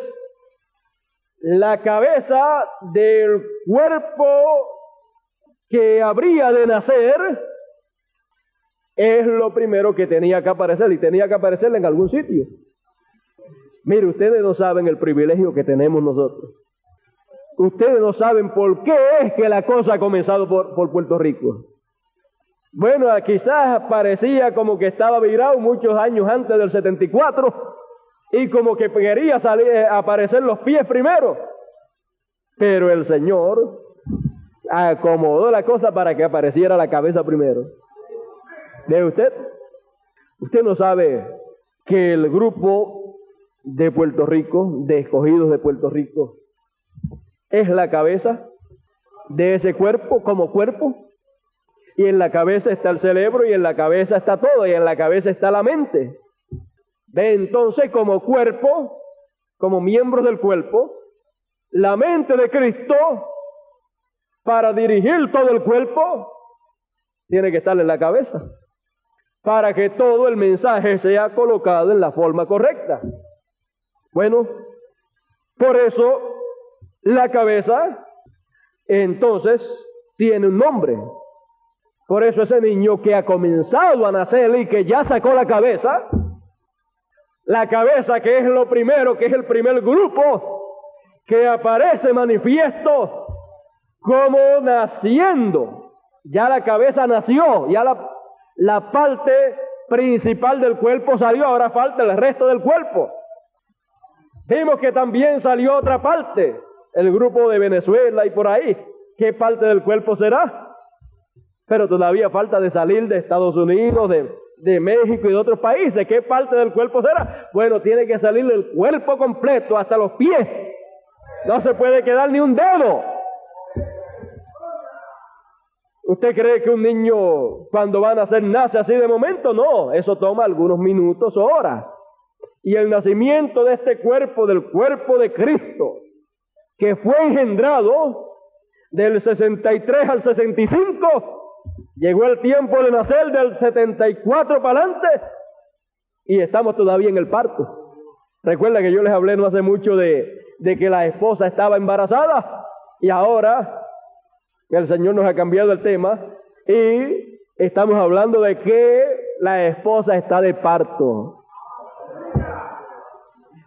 la cabeza del cuerpo que habría de nacer es lo primero que tenía que aparecer, y tenía que aparecer en algún sitio. Mire, ustedes no saben el privilegio que tenemos nosotros. Ustedes no saben por qué es que la cosa ha comenzado por Puerto Rico. Bueno, quizás parecía como que estaba virado muchos años antes del 74 y como que quería aparecer los pies primero. Pero el Señor acomodó la cosa para que apareciera la cabeza primero. ¿Ve usted? Usted no sabe que el grupo de Puerto Rico, de escogidos de Puerto Rico, es la cabeza de ese cuerpo como cuerpo. Y en la cabeza está el cerebro, y en la cabeza está todo, y en la cabeza está la mente. ¿Ve? Entonces, como cuerpo, como miembros del cuerpo, la mente de Cristo, para dirigir todo el cuerpo, tiene que estar en la cabeza, para que todo el mensaje sea colocado en la forma correcta. Bueno, por eso la cabeza entonces tiene un nombre. Por eso ese niño que ha comenzado a nacer y que ya sacó la cabeza que es lo primero, que es el primer grupo que aparece manifiesto como naciendo. Ya la cabeza nació, ya la parte principal del cuerpo salió, ahora falta el resto del cuerpo. Vimos que también salió otra parte, el grupo de Venezuela y por ahí. ¿Qué parte del cuerpo será? Pero todavía falta de salir de Estados Unidos, de México y de otros países. ¿Qué parte del cuerpo será? Bueno, tiene que salir el cuerpo completo, hasta los pies. No se puede quedar ni un dedo. ¿Usted cree que un niño cuando va a nacer nace así de momento? No, eso toma algunos minutos o horas. Y el nacimiento de este cuerpo, del cuerpo de Cristo, que fue engendrado del 63 al 65, llegó el tiempo de nacer del 74 para adelante y estamos todavía en el parto. Recuerda que yo les hablé no hace mucho de que la esposa estaba embarazada, y ahora el Señor nos ha cambiado el tema y estamos hablando de que la esposa está de parto.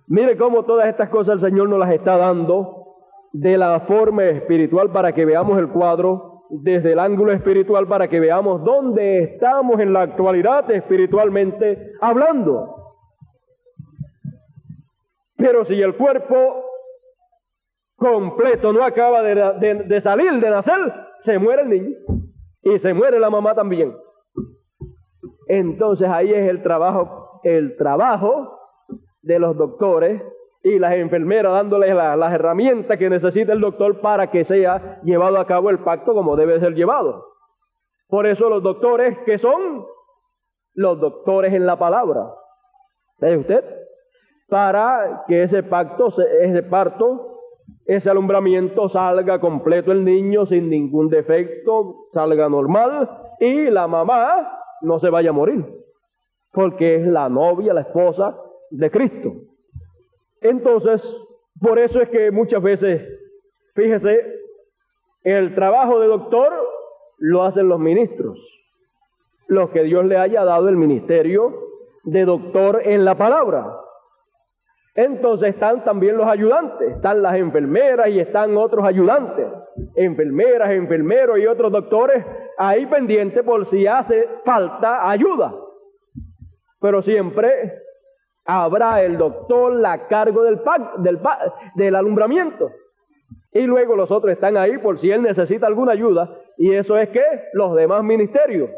Mire cómo todas estas cosas el Señor nos las está dando de la forma espiritual, para que veamos el cuadro desde el ángulo espiritual, para que veamos dónde estamos en la actualidad espiritualmente hablando. Pero si el cuerpo completo no acaba de salir, de nacer, se muere el niño y se muere la mamá también. Entonces ahí es el trabajo de los doctores y las enfermeras, dándoles las herramientas que necesita el doctor para que sea llevado a cabo el pacto como debe ser llevado. Por eso los doctores, ¿qué son? Los doctores en la palabra. ¿Ve usted? Para que ese parto, ese alumbramiento salga completo el niño sin ningún defecto, salga normal, y la mamá no se vaya a morir, porque es la novia, la esposa de Cristo. Entonces, Por eso es que muchas veces, fíjese, el trabajo de doctor lo hacen los ministros, los que Dios le haya dado el ministerio de doctor en la palabra. Entonces están también los ayudantes, están las enfermeras y están otros ayudantes, enfermeras, enfermeros y otros doctores ahí pendientes por si hace falta ayuda. Pero siempre habrá el doctor a cargo del alumbramiento. Y luego los otros están ahí por si él necesita alguna ayuda. Y eso es que los demás ministerios.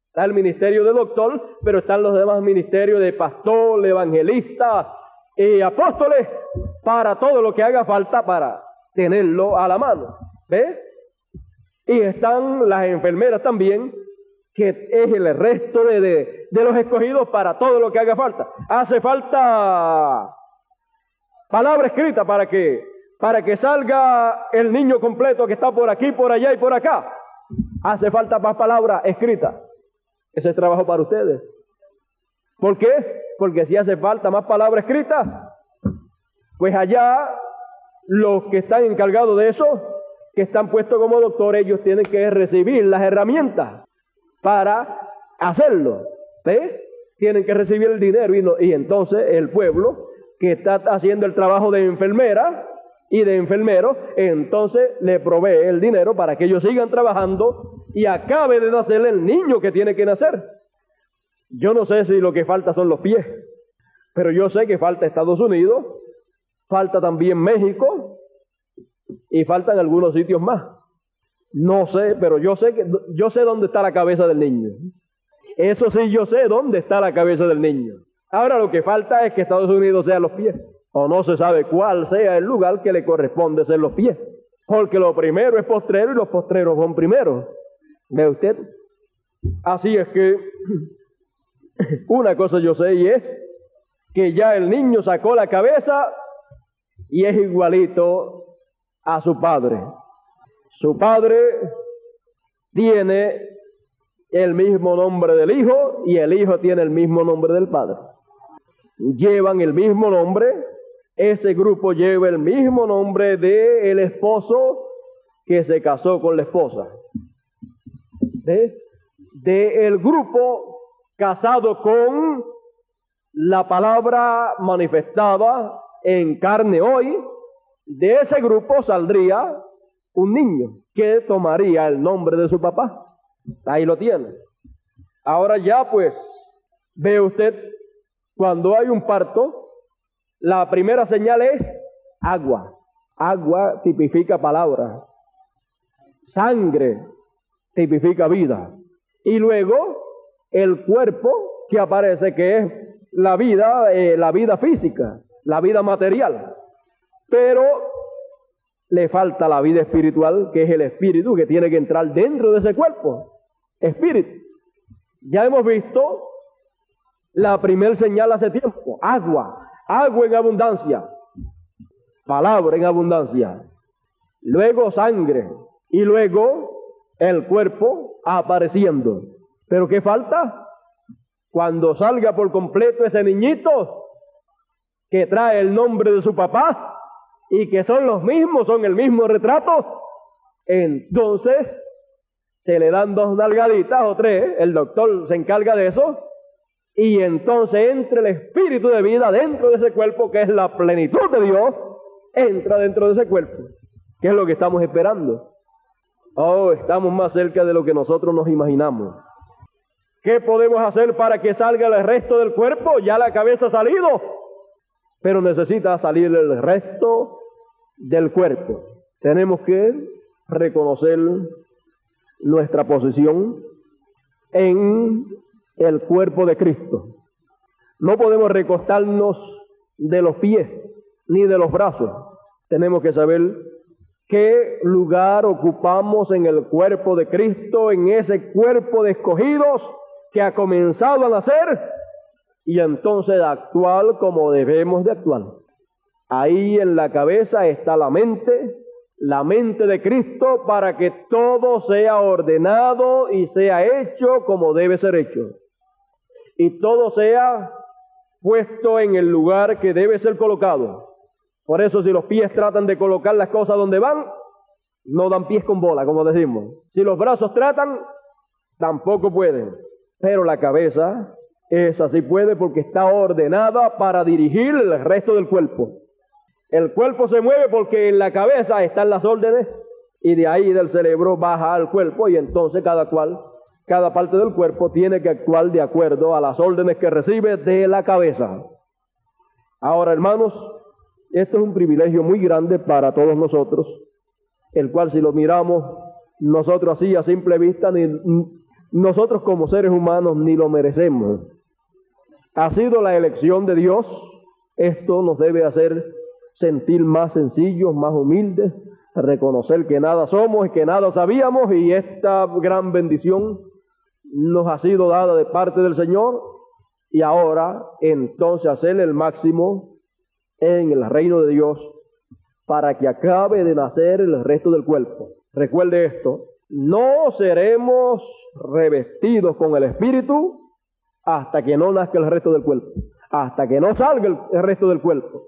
Está el ministerio de doctor, pero están los demás ministerios de pastor, evangelista y apóstoles para todo lo que haga falta para tenerlo a la mano. ¿Ve? Y están las enfermeras también, que es el resto de los escogidos para todo lo que haga falta. Hace falta palabra escrita para que salga el niño completo que está por aquí, por allá y por acá. Hace falta más palabra escrita. Ese es trabajo para ustedes. ¿Por qué? Porque si hace falta más palabra escrita, pues allá los que están encargados de eso, que están puestos como doctores, ellos tienen que recibir las herramientas para hacerlo. ¿Ve? Tienen que recibir el dinero y entonces el pueblo que está haciendo el trabajo de enfermera y de enfermero, entonces le provee el dinero para que ellos sigan trabajando y acabe de nacer el niño que tiene que nacer. Yo no sé si lo que falta son los pies, pero yo sé que falta Estados Unidos, falta también México y faltan algunos sitios más. No sé, pero yo sé dónde está la cabeza del niño. Eso sí, yo sé dónde está la cabeza del niño. Ahora lo que falta es que Estados Unidos sea los pies, o no se sabe cuál sea el lugar que le corresponde ser los pies, porque lo primero es postrero y los postreros son primeros. ¿Ve usted? Así es que una cosa yo sé y es que ya el niño sacó la cabeza y es igualito a su padre. Su padre tiene el mismo nombre del hijo y el hijo tiene el mismo nombre del padre. Llevan el mismo nombre, ese grupo lleva el mismo nombre del esposo que se casó con la esposa. El grupo casado con la palabra manifestada en carne hoy, de ese grupo saldría un niño que tomaría el nombre de su papá. Ahí lo tiene. Ahora ya pues, ve usted, cuando hay un parto, la primera señal es agua. Agua tipifica palabra. Sangre tipifica vida. Y luego el cuerpo que aparece, que es la vida física, la vida material. Pero le falta la vida espiritual, que es el espíritu que tiene que entrar dentro de ese cuerpo. Espíritu. Ya hemos visto la primer señal hace tiempo. Agua. Agua en abundancia. Palabra en abundancia. Luego sangre. Y luego el cuerpo apareciendo. ¿Pero qué falta? Cuando salga por completo ese niñito que trae el nombre de su papá y que son los mismos, son el mismo retrato, entonces se le dan 2 nalgaditas o 3, el doctor se encarga de eso, y entonces entra el espíritu de vida dentro de ese cuerpo, que es la plenitud de Dios, entra dentro de ese cuerpo, que es lo que estamos esperando. Oh, estamos más cerca de lo que nosotros nos imaginamos. ¿Qué podemos hacer para que salga el resto del cuerpo? Ya la cabeza ha salido, pero necesita salir el resto del cuerpo. Tenemos que reconocer nuestra posición en el cuerpo de Cristo. No podemos recostarnos de los pies ni de los brazos. Tenemos que saber qué lugar ocupamos en el cuerpo de Cristo, en ese cuerpo de escogidos que ha comenzado a nacer, y entonces actuar como debemos de actuar. Ahí en la cabeza está la mente de Cristo, para que todo sea ordenado y sea hecho como debe ser hecho. Y todo sea puesto en el lugar que debe ser colocado. Por eso si los pies tratan de colocar las cosas donde van, no dan pies con bola, como decimos. Si los brazos tratan, tampoco pueden. Pero la cabeza, esa sí puede porque está ordenada para dirigir el resto del cuerpo. El cuerpo se mueve porque en la cabeza están las órdenes y de ahí del cerebro baja al cuerpo y entonces cada parte del cuerpo tiene que actuar de acuerdo a las órdenes que recibe de la cabeza. Ahora, hermanos, esto es un privilegio muy grande para todos nosotros, el cual si lo miramos nosotros así a simple vista, nosotros como seres humanos ni lo merecemos. Ha sido la elección de Dios. Esto nos debe hacer sentir más sencillos, más humildes, reconocer que nada somos y que nada sabíamos, y esta gran bendición nos ha sido dada de parte del Señor, y ahora entonces hacer el máximo en el reino de Dios para que acabe de nacer el resto del cuerpo. Recuerde esto, no seremos revestidos con el Espíritu hasta que no nazca el resto del cuerpo, hasta que no salga el resto del cuerpo.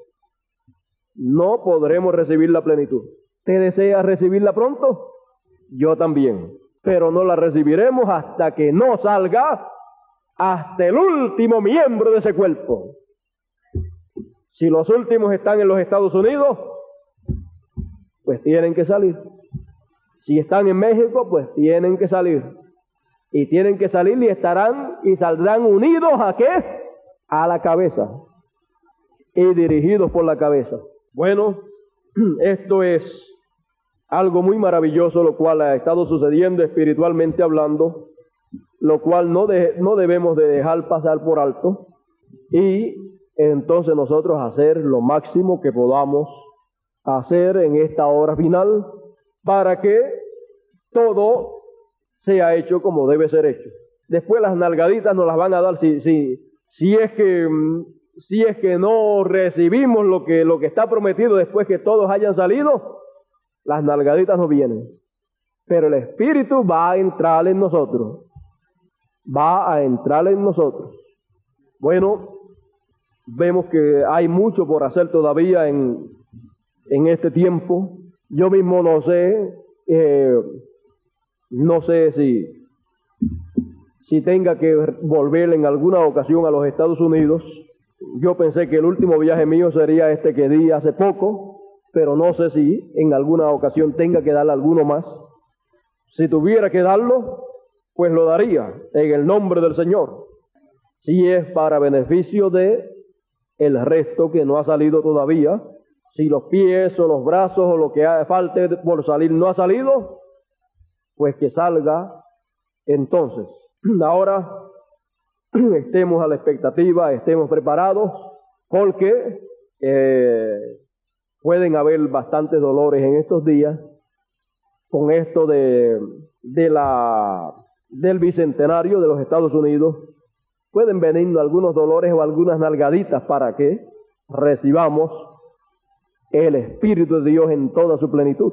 No podremos recibir la plenitud. ¿Usted desea recibirla pronto? Yo también. Pero no la recibiremos hasta que no salga hasta el último miembro de ese cuerpo. Si los últimos están en los Estados Unidos, pues tienen que salir. Si están en México, pues tienen que salir. Y tienen que salir y estarán y saldrán unidos ¿a qué? A la cabeza. Y dirigidos por la cabeza. Bueno, esto es algo muy maravilloso, lo cual ha estado sucediendo espiritualmente hablando, lo cual no debemos de dejar pasar por alto, y entonces nosotros hacer lo máximo que podamos hacer en esta hora final para que todo sea hecho como debe ser hecho. Después las nalgaditas nos las van a dar si es que no recibimos lo que está prometido después que todos hayan salido. Las nalgaditas no vienen, pero el Espíritu va a entrar en nosotros. Va a entrar en nosotros. Bueno, vemos que hay mucho por hacer todavía en este tiempo. Yo mismo no sé si tenga que volver en alguna ocasión a los Estados Unidos. Yo pensé que el último viaje mío sería este que di hace poco, pero no sé si en alguna ocasión tenga que dar alguno más. Si tuviera que darlo, pues lo daría en el nombre del Señor. Si es para beneficio de el resto que no ha salido todavía, si los pies o los brazos o lo que falte por salir no ha salido, pues que salga entonces. Ahora estemos a la expectativa, estemos preparados, porque pueden haber bastantes dolores en estos días con esto del bicentenario de los Estados Unidos. Pueden venir algunos dolores o algunas nalgaditas para que recibamos el Espíritu de Dios en toda su plenitud.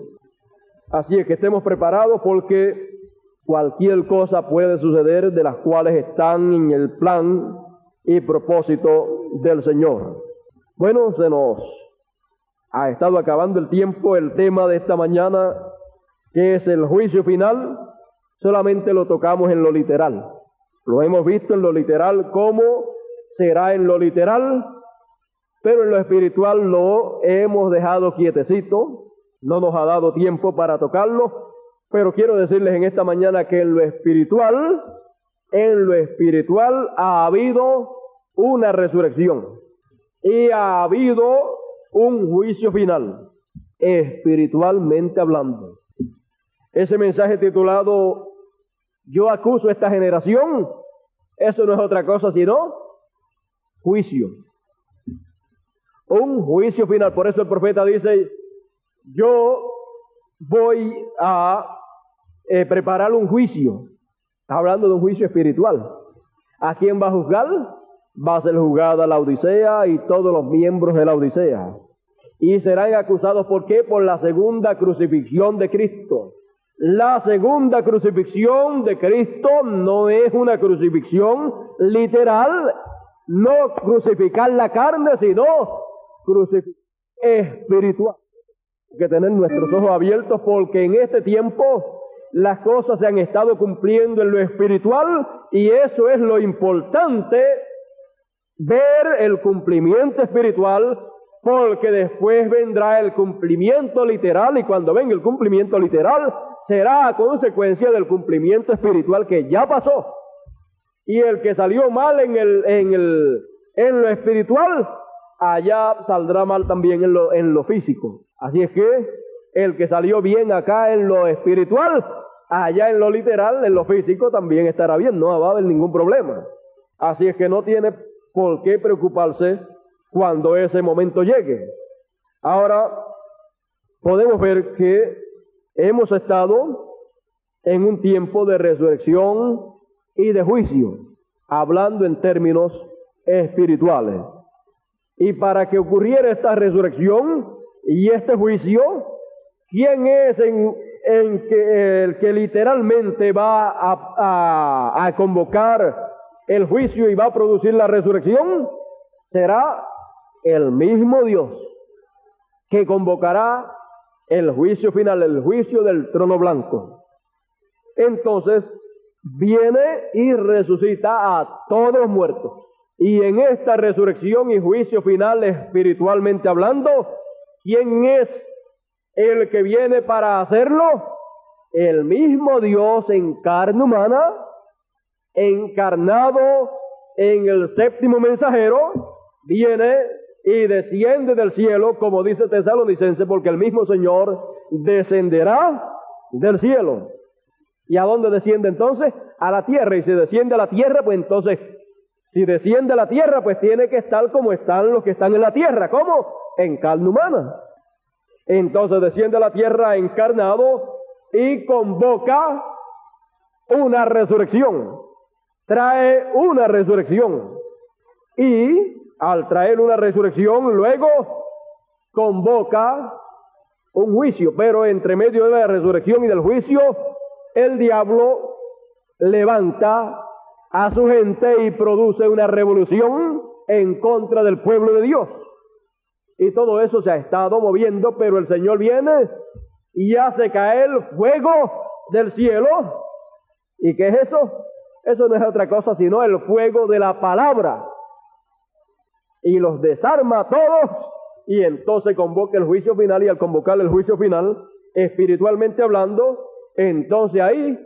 Así es que estemos preparados, porque cualquier cosa puede suceder de las cuales están en el plan y propósito del Señor. Bueno, se nos ha estado acabando el tiempo. El tema de esta mañana, que es el juicio final, solamente lo tocamos en lo literal. Lo hemos visto en lo literal, cómo será en lo literal, pero en lo espiritual lo hemos dejado quietecito, no nos ha dado tiempo para tocarlo. Pero quiero decirles en esta mañana que en lo espiritual ha habido una resurrección y ha habido un juicio final, espiritualmente hablando. Ese mensaje titulado "Yo acuso a esta generación", eso no es otra cosa sino juicio. Un juicio final. Por eso el profeta dice: yo voy a preparar un juicio. Está hablando de un juicio espiritual. ¿A quién va a juzgar? Va a ser juzgada la Odisea y todos los miembros de la Odisea. Y serán acusados, ¿por qué? Por la segunda crucifixión de Cristo. La segunda crucifixión de Cristo no es una crucifixión literal, no crucificar la carne, sino crucificar espiritual. Hay que tener nuestros ojos abiertos porque en este tiempo las cosas se han estado cumpliendo en lo espiritual y eso es lo importante, ver el cumplimiento espiritual, porque después vendrá el cumplimiento literal y cuando venga el cumplimiento literal será a consecuencia del cumplimiento espiritual que ya pasó. Y el que salió mal en lo espiritual, allá saldrá mal también en lo físico. Así es que el que salió bien acá en lo espiritual, allá en lo literal, en lo físico también estará bien, no va a haber ningún problema. Así es que no tiene por qué preocuparse cuando ese momento llegue. Ahora, podemos ver que hemos estado en un tiempo de resurrección y de juicio, hablando en términos espirituales. Y para que ocurriera esta resurrección y este juicio, ¿quién es el que literalmente va a convocar el juicio y va a producir la resurrección? Será el mismo Dios que convocará el juicio final, el juicio del trono blanco. Entonces viene y resucita a todos los muertos. Y en esta resurrección y juicio final, espiritualmente hablando, ¿quién es el que viene para hacerlo? El mismo Dios en carne humana, encarnado en el séptimo mensajero, viene y desciende del cielo, como dice Tesalonicense, porque el mismo Señor descenderá del cielo. ¿Y a dónde desciende entonces? A la tierra. Y si desciende a la tierra, pues entonces, si desciende a la tierra, pues tiene que estar como están los que están en la tierra. ¿Cómo? En carne humana. Entonces desciende a la tierra encarnado y convoca una resurrección. Trae una resurrección. Y al traer una resurrección, luego convoca un juicio. Pero entre medio de la resurrección y del juicio, el diablo levanta a su gente y produce una revolución en contra del pueblo de Dios. Y todo eso se ha estado moviendo, pero el Señor viene y hace caer fuego del cielo. ¿Y qué es eso? Eso no es otra cosa sino el fuego de la palabra. Y los desarma a todos y entonces convoca el juicio final, y al convocar el juicio final, espiritualmente hablando, entonces ahí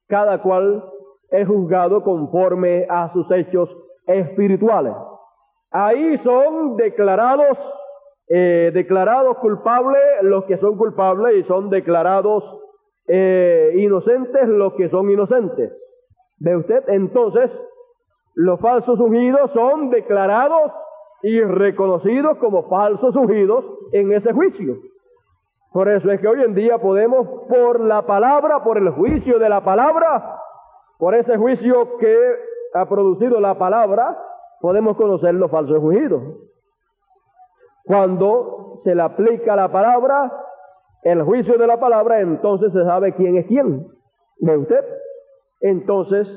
cada cual es juzgado conforme a sus hechos espirituales. Ahí son declarados culpables los que son culpables y son declarados inocentes los que son inocentes. ¿Ve usted? Entonces, los falsos ungidos son declarados y reconocidos como falsos ungidos en ese juicio. Por eso es que hoy en día podemos, por la palabra, por el juicio de la palabra, por ese juicio que ha producido la palabra, podemos conocer los falsos ungidos. Cuando se le aplica la palabra, el juicio de la palabra, entonces se sabe quién es quién. ¿Ve usted? Entonces,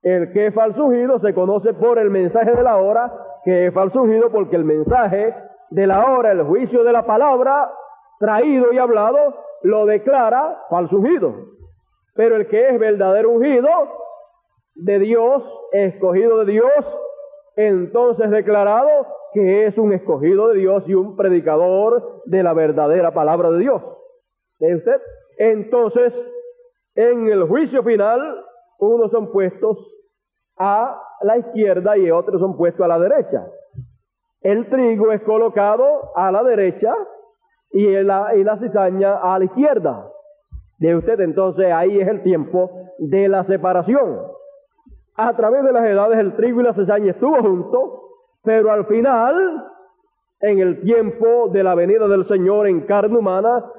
el que es falso ungido se conoce por el mensaje de la hora, que es falso ungido porque el mensaje de la hora, el juicio de la palabra, traído y hablado, lo declara falso ungido. Pero el que es verdadero ungido de Dios, escogido de Dios, entonces declarado que es un escogido de Dios y un predicador de la verdadera palabra de Dios. ¿Ve usted? Entonces, en el juicio final, unos son puestos a la izquierda y otros son puestos a la derecha. El trigo es colocado a la derecha y la cizaña a la izquierda. ¿Ve usted? Entonces ahí es el tiempo de la separación. A través de las edades el trigo y la cizaña estuvo juntos, pero al final, en el tiempo de la venida del Señor en carne humana,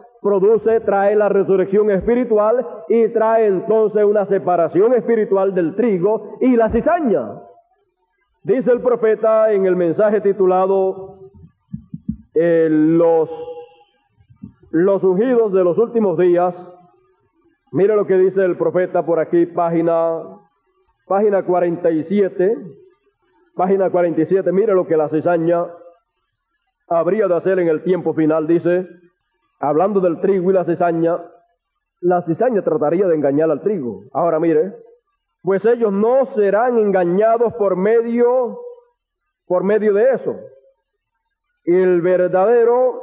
trae la resurrección espiritual y trae entonces una separación espiritual del trigo y la cizaña. Dice el profeta en el mensaje titulado los ungidos de los últimos días. Mire lo que dice el profeta por aquí, página 47. Página 47, mire lo que la cizaña habría de hacer en el tiempo final, dice, hablando del trigo y la cizaña trataría de engañar al trigo. Ahora mire, pues ellos no serán engañados por medio de eso. El verdadero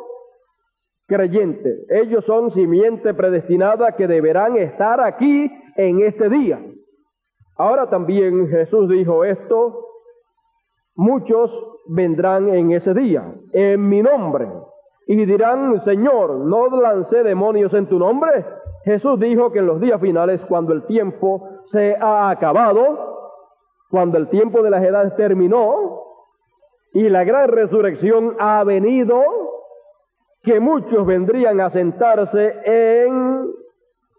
creyente, ellos son simiente predestinada que deberán estar aquí en este día. Ahora también Jesús dijo esto: muchos vendrán en ese día, en mi nombre, y dirán: Señor, ¿no lancé demonios en tu nombre? Jesús dijo que en los días finales, cuando el tiempo se ha acabado, cuando el tiempo de las edades terminó, y la gran resurrección ha venido, que muchos vendrían a sentarse en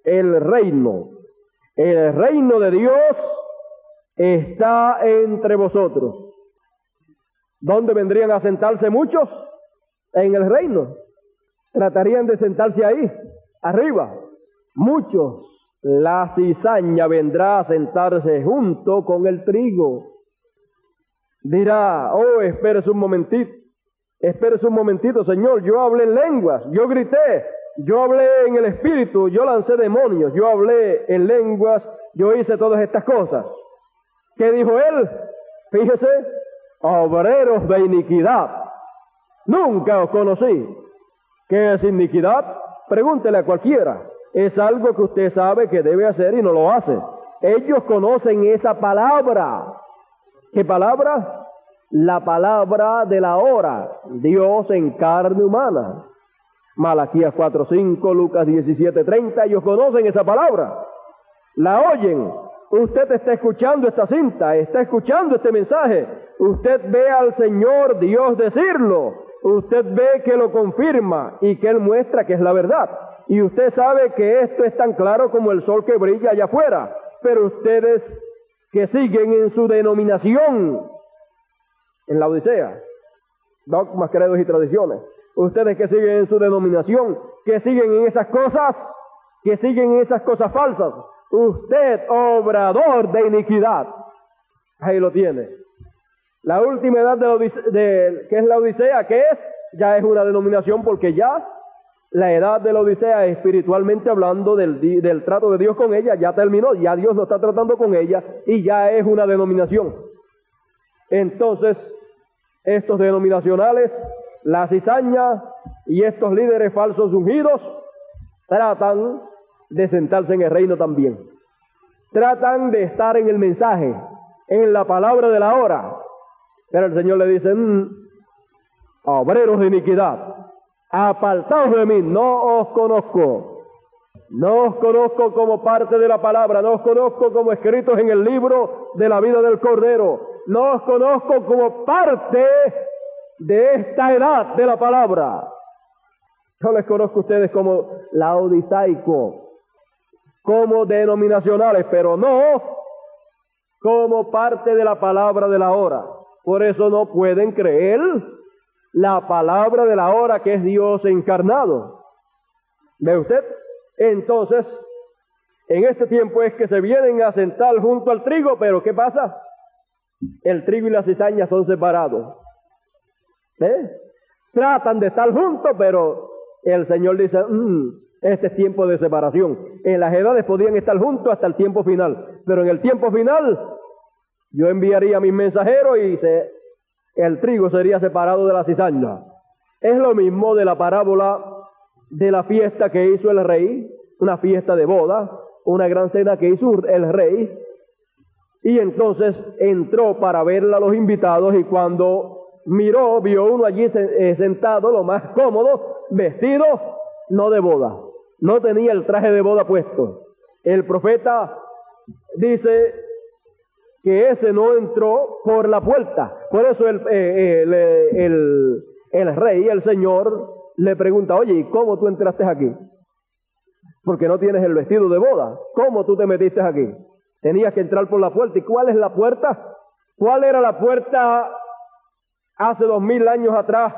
el reino. El reino de Dios está entre vosotros. ¿Dónde vendrían a sentarse muchos? En el reino. Tratarían de sentarse ahí, arriba. Muchos. La cizaña vendrá a sentarse junto con el trigo. Dirá: oh, espérese un momentito, Señor, yo hablé en lenguas, yo grité, yo hablé en el espíritu, yo lancé demonios, yo hablé en lenguas, yo hice todas estas cosas. ¿Qué dijo él? Fíjese: obreros de iniquidad, nunca os conocí. ¿Qué es iniquidad? Pregúntele a cualquiera. Es algo que usted sabe que debe hacer y no lo hace. Ellos conocen esa palabra. ¿Qué palabra? La palabra de la hora, Dios en carne humana. Malaquías 4:5, Lucas 17:30, ellos conocen esa palabra. La oyen. Usted está escuchando esta cinta, está escuchando este mensaje. Usted ve al Señor Dios decirlo. Usted ve que lo confirma y que Él muestra que es la verdad. Y usted sabe que esto es tan claro como el sol que brilla allá afuera. Pero ustedes que siguen en su denominación, en la Odisea, dogmas, credos y tradiciones, ustedes que siguen en su denominación, que siguen en esas cosas, que siguen en esas cosas falsas, usted, obrador de iniquidad, ahí lo tiene. La última edad que es la Odisea, ¿qué es? Ya es una denominación, porque ya la edad de la Odisea, espiritualmente hablando, del trato de Dios con ella, ya terminó, ya Dios no está tratando con ella, y ya es una denominación. Entonces, estos denominacionales, la cizaña y estos líderes falsos ungidos, tratan de sentarse en el reino también. Tratan de estar en el mensaje, en la palabra de la hora. Pero el Señor le dice: obreros de iniquidad, apartaos de mí, no os conozco. No os conozco como parte de la palabra, no os conozco como escritos en el libro de la vida del Cordero, no os conozco como parte de esta edad de la palabra. Yo les conozco a ustedes como laodicaico, como denominacionales, pero no como parte de la palabra de la hora. Por eso no pueden creer la palabra de la hora, que es Dios encarnado. ¿Ve usted? Entonces, en este tiempo es que se vienen a sentar junto al trigo, pero ¿qué pasa? El trigo y la cizaña son separados. Tratan de estar juntos, pero el Señor dice: este es tiempo de separación. En las edades podían estar juntos hasta el tiempo final, pero en el tiempo final yo enviaría a mis mensajeros y el trigo sería separado de la cizaña. Es lo mismo de la parábola de la fiesta que hizo el rey, una fiesta de boda, una gran cena que hizo el rey, y entonces entró para verla a los invitados, y cuando miró, vio uno allí sentado, lo más cómodo, vestido no de boda, no tenía el traje de boda puesto. El profeta dice que ese no entró por la puerta. Por eso el rey, el Señor, le pregunta: oye, ¿y cómo tú entraste aquí? Porque no tienes el vestido de boda. ¿Cómo tú te metiste aquí? Tenías que entrar por la puerta. ¿Y cuál es la puerta? ¿Cuál era la puerta hace 2000 años atrás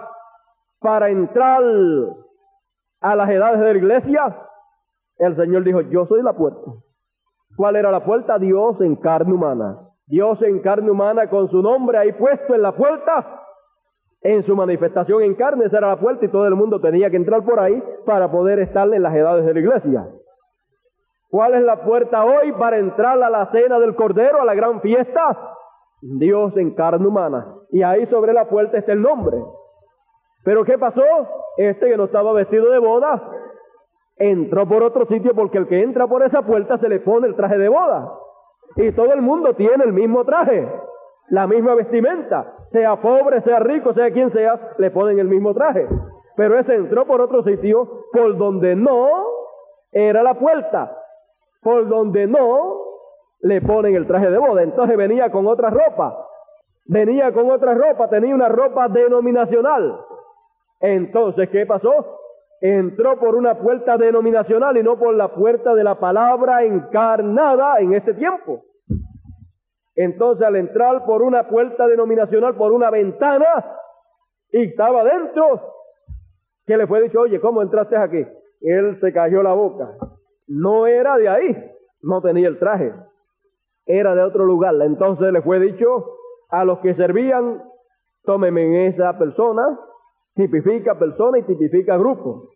para entrar a las edades de la iglesia? El Señor dijo: yo soy la puerta. ¿Cuál era la puerta? Dios en carne humana. Dios en carne humana con su nombre ahí puesto en la puerta. En su manifestación en carne, esa era la puerta y todo el mundo tenía que entrar por ahí para poder estar en las edades de la iglesia. ¿Cuál es la puerta hoy para entrar a la cena del Cordero, a la gran fiesta? Dios en carne humana. Y ahí sobre la puerta está el nombre. ¿Pero qué pasó? Este que no estaba vestido de boda entró por otro sitio, porque el que entra por esa puerta se le pone el traje de boda. Y todo el mundo tiene el mismo traje, la misma vestimenta. Sea pobre, sea rico, sea quien sea, le ponen el mismo traje. Pero ese entró por otro sitio, por donde no era la puerta, por donde no le ponen el traje de boda. Entonces venía con otra ropa, tenía una ropa denominacional. Entonces, ¿qué pasó? Entró por una puerta denominacional y no por la puerta de la palabra encarnada en este tiempo. Entonces, al entrar por una puerta denominacional, por una ventana, y estaba dentro, que le fue dicho, oye, ¿cómo entraste aquí? Él se cayó la boca. No era de ahí, no tenía el traje, era de otro lugar. Entonces le fue dicho a los que servían, tómenme esa persona. Tipifica persona y tipifica grupo.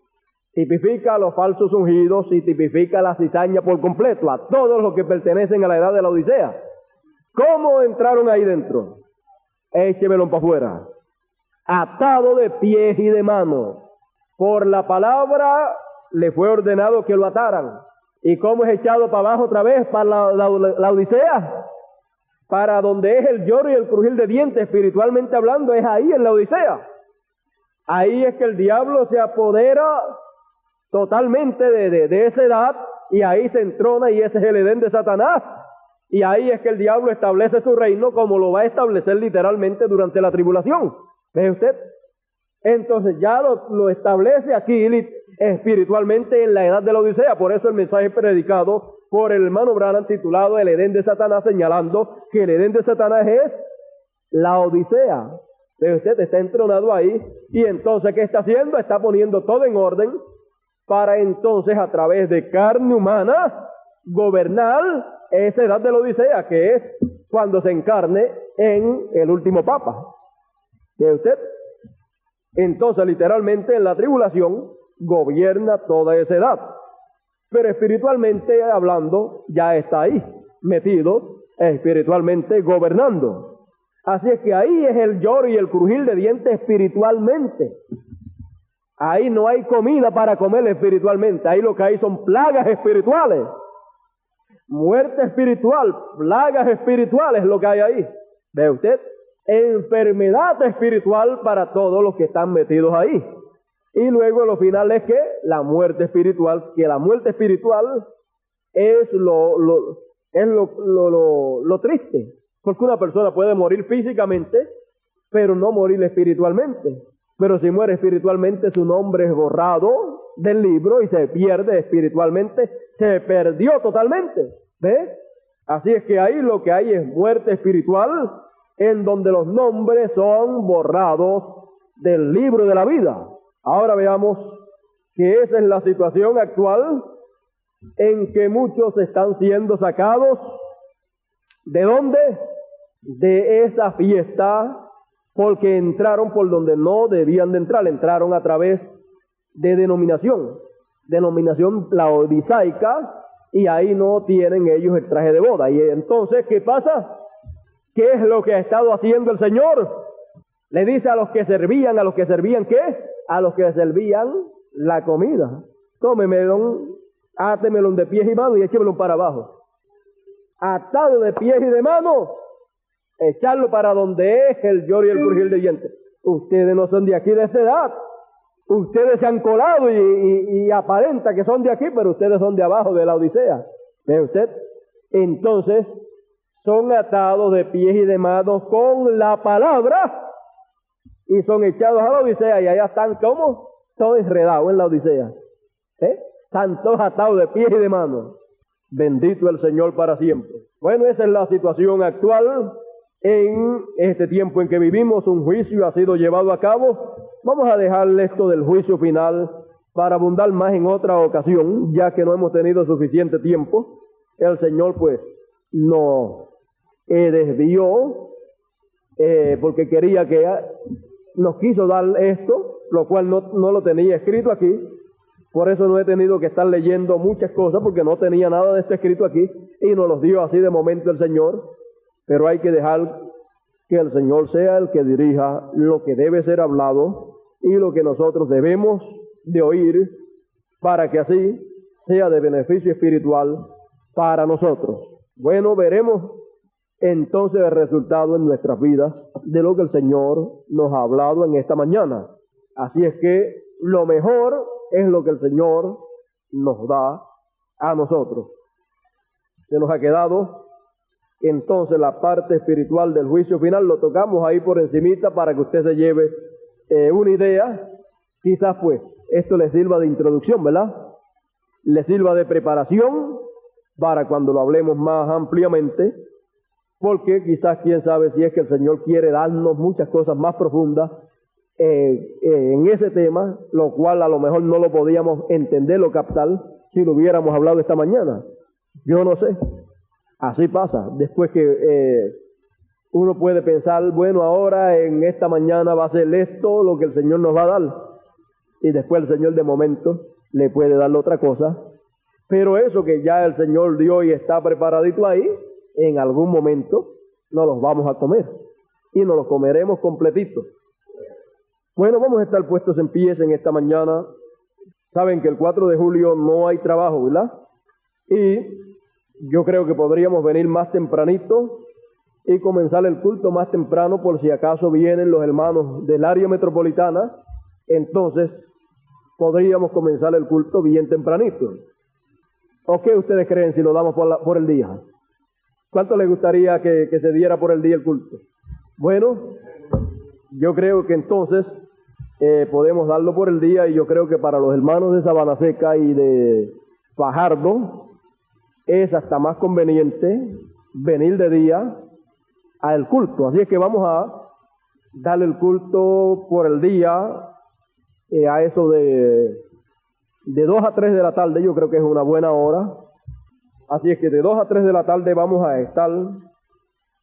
Tipifica a los falsos ungidos y tipifica la cizaña por completo, a todos los que pertenecen a la edad de la Odisea. ¿Cómo entraron ahí dentro? Échemelo para afuera. Atado de pies y de manos. Por la palabra le fue ordenado que lo ataran. ¿Y cómo es echado para abajo otra vez para la Odisea? Para donde es el lloro y el crujir de dientes, espiritualmente hablando, es ahí en la Odisea. Ahí es que el diablo se apodera totalmente de esa edad, y ahí se entrona, y ese es el Edén de Satanás. Y ahí es que el diablo establece su reino, como lo va a establecer literalmente durante la tribulación. ¿Ve usted? Entonces ya lo establece aquí espiritualmente en la edad de la Odisea. Por eso el mensaje predicado por el hermano Branham, titulado El Edén de Satanás, señalando que el Edén de Satanás es la Odisea. Usted está entronado ahí, y entonces ¿qué está haciendo? Está poniendo todo en orden para entonces, a través de carne humana, gobernar esa edad de la Odisea, que es cuando se encarne en el último Papa. ¿Ve usted? Entonces, literalmente, en la tribulación gobierna toda esa edad, pero espiritualmente hablando ya está ahí, metido espiritualmente gobernando. Así es que ahí es el lloro y el crujir de dientes espiritualmente. Ahí no hay comida para comer espiritualmente. Ahí lo que hay son plagas espirituales. Muerte espiritual, plagas espirituales, lo que hay ahí. ¿Ve usted? Enfermedad espiritual para todos los que están metidos ahí. Y luego lo final es que la muerte espiritual, que la muerte espiritual es lo triste. Porque una persona puede morir físicamente, pero no morir espiritualmente. Pero si muere espiritualmente, su nombre es borrado del libro y se pierde espiritualmente, se perdió totalmente. ¿Ve? Así es que ahí lo que hay es muerte espiritual, en donde los nombres son borrados del libro de la vida. Ahora veamos que esa es la situación actual en que muchos están siendo sacados. ¿De dónde? De esa fiesta, porque entraron por donde no debían de entrar. Entraron a través de denominación laodicaica, y ahí no tienen ellos el traje de boda. Y entonces, ¿qué pasa? ¿Qué es lo que ha estado haciendo el Señor? Le dice a los que servían, ¿qué? A los que servían la comida. Tómemelo, átemelo de pies y manos y échemelo para abajo. Atado de pies y de manos, echarlo para donde es el lloro y el crujir de dientes. Ustedes no son de aquí, de esa edad. Ustedes se han colado y aparenta que son de aquí, pero ustedes son de abajo, de la Odisea. ¿Ve usted? Entonces, son atados de pies y de manos con la palabra y son echados a la Odisea, y allá están como todos enredados en la Odisea. Están todos atados de pies y de manos. Bendito el Señor para siempre. Bueno, esa es la situación actual en este tiempo en que vivimos. Un juicio ha sido llevado a cabo. Vamos a dejarle esto del juicio final para abundar más en otra ocasión, ya que no hemos tenido suficiente tiempo. El Señor pues no desvió porque quería que nos quiso dar esto, lo cual no lo tenía escrito aquí. Por eso no he tenido que estar leyendo muchas cosas, porque no tenía nada de esto escrito aquí, y nos los dio así de momento el Señor. Pero hay que dejar que el Señor sea el que dirija lo que debe ser hablado y lo que nosotros debemos de oír, para que así sea de beneficio espiritual para nosotros. Bueno, veremos entonces el resultado en nuestras vidas de lo que el Señor nos ha hablado en esta mañana. Así es que lo mejor es lo que el Señor nos da a nosotros. Se nos ha quedado entonces la parte espiritual del juicio final, lo tocamos ahí por encimita para que usted se lleve una idea. Quizás pues esto le sirva de introducción, ¿verdad? Le sirva de preparación para cuando lo hablemos más ampliamente, porque quizás quién sabe si es que el Señor quiere darnos muchas cosas más profundas en ese tema, lo cual a lo mejor no lo podíamos entender o captar si lo hubiéramos hablado esta mañana. Yo no sé. Así pasa. Después que uno puede pensar, bueno, ahora en esta mañana va a ser esto lo que el Señor nos va a dar. Y después el Señor de momento le puede dar otra cosa. Pero eso que ya el Señor dio y está preparadito ahí, en algún momento nos los vamos a comer. Y nos los comeremos completitos. Bueno, vamos a estar puestos en pies en esta mañana. Saben que el 4 de julio no hay trabajo, ¿verdad? Y yo creo que podríamos venir más tempranito y comenzar el culto más temprano por si acaso vienen los hermanos del área metropolitana. Entonces podríamos comenzar el culto bien tempranito. ¿O qué ustedes creen si lo damos por el día? ¿Cuánto les gustaría que se diera por el día el culto? Bueno, yo creo que entonces podemos darlo por el día, y yo creo que para los hermanos de Sabana Seca y de Fajardo es hasta más conveniente venir de día al culto. Así es que vamos a darle el culto por el día a eso de 2 a 3 de la tarde. Yo creo que es una buena hora. Así es que de 2 a 3 de la tarde vamos a estar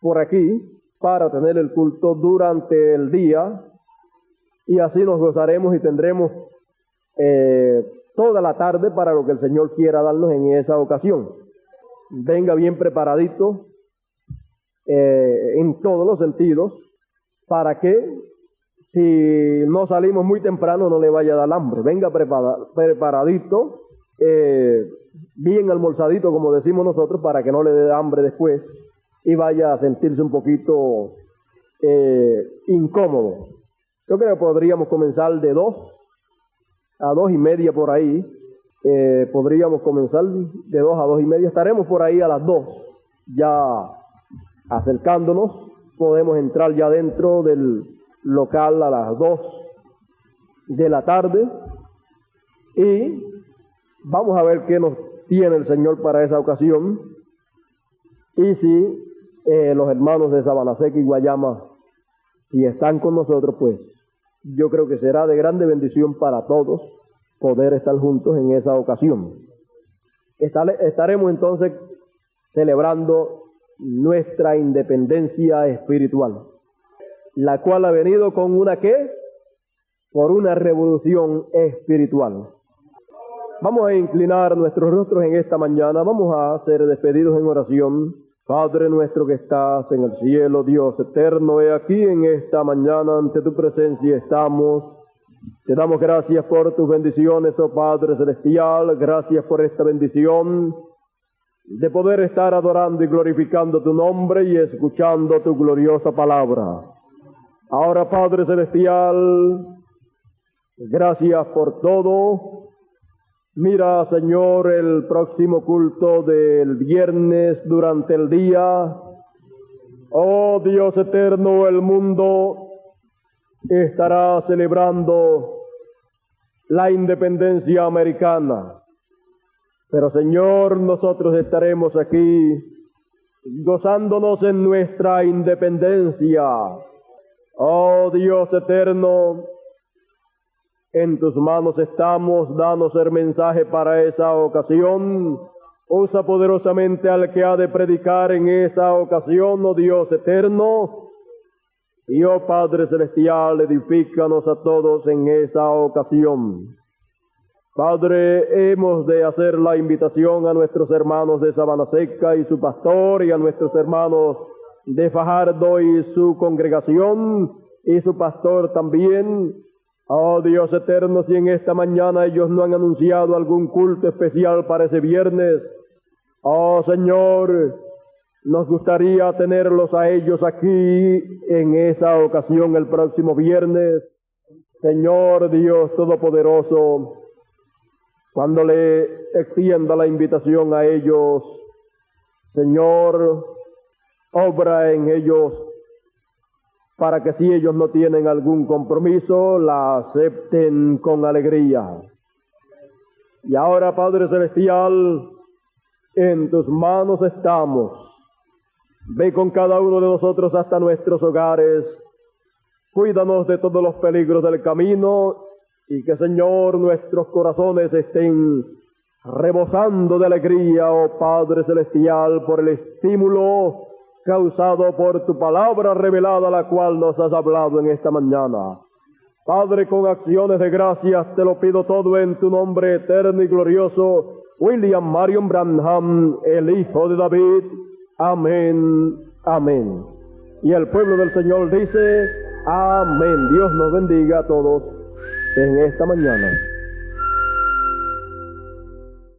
por aquí para tener el culto durante el día, y así nos gozaremos y tendremos toda la tarde para lo que el Señor quiera darnos en esa ocasión. Venga bien preparadito en todos los sentidos, para que si no salimos muy temprano no le vaya a dar hambre. Venga preparadito, bien almorzadito como decimos nosotros, para que no le dé hambre después y vaya a sentirse un poquito incómodo. Yo creo que podríamos comenzar de 2 a 2 y media por ahí. Podríamos comenzar de 2 a 2 y media. Estaremos por ahí a las 2 ya acercándonos. Podemos entrar ya dentro del local a las 2 de la tarde y vamos a ver qué nos tiene el Señor para esa ocasión. Y si los hermanos de Sabana Seca y Guayama, si están con nosotros, pues yo creo que será de grande bendición para todos poder estar juntos en esa ocasión. Estaremos entonces celebrando nuestra independencia espiritual, la cual ha venido con una ¿qué? Por una revolución espiritual. Vamos a inclinar nuestros rostros en esta mañana. Vamos a ser despedidos en oración. Padre nuestro que estás en el cielo, Dios eterno, he aquí en esta mañana ante tu presencia estamos. Te damos gracias por tus bendiciones, oh Padre Celestial. Gracias por esta bendición de poder estar adorando y glorificando tu nombre y escuchando tu gloriosa palabra. Ahora, Padre Celestial, gracias por todo. Mira, Señor, el próximo culto del viernes durante el día. Oh Dios eterno, el mundo estará celebrando la independencia americana. Pero, Señor, nosotros estaremos aquí gozándonos en nuestra independencia. Oh Dios eterno, en tus manos estamos. Danos el mensaje para esa ocasión. Usa poderosamente al que ha de predicar en esa ocasión, oh Dios eterno. Y oh Padre Celestial, edifícanos a todos en esa ocasión. Padre, hemos de hacer la invitación a nuestros hermanos de Sabana Seca y su pastor, y a nuestros hermanos de Fajardo y su congregación, y su pastor también. Oh Dios eterno, si en esta mañana ellos no han anunciado algún culto especial para ese viernes, oh Señor, nos gustaría tenerlos a ellos aquí en esa ocasión el próximo viernes. Señor Dios Todopoderoso, cuando le extienda la invitación a ellos, Señor, obra en ellos para que si ellos no tienen algún compromiso, la acepten con alegría. Y ahora, Padre Celestial, en tus manos estamos. Ve con cada uno de nosotros hasta nuestros hogares. Cuídanos de todos los peligros del camino y que, Señor, nuestros corazones estén rebosando de alegría, oh Padre Celestial, por el estímulo causado por tu palabra revelada, la cual nos has hablado en esta mañana. Padre, con acciones de gracias te lo pido todo en tu nombre eterno y glorioso, William Marion Branham, el Hijo de David. Amén, amén. Y el pueblo del Señor dice, amén. Dios nos bendiga a todos en esta mañana.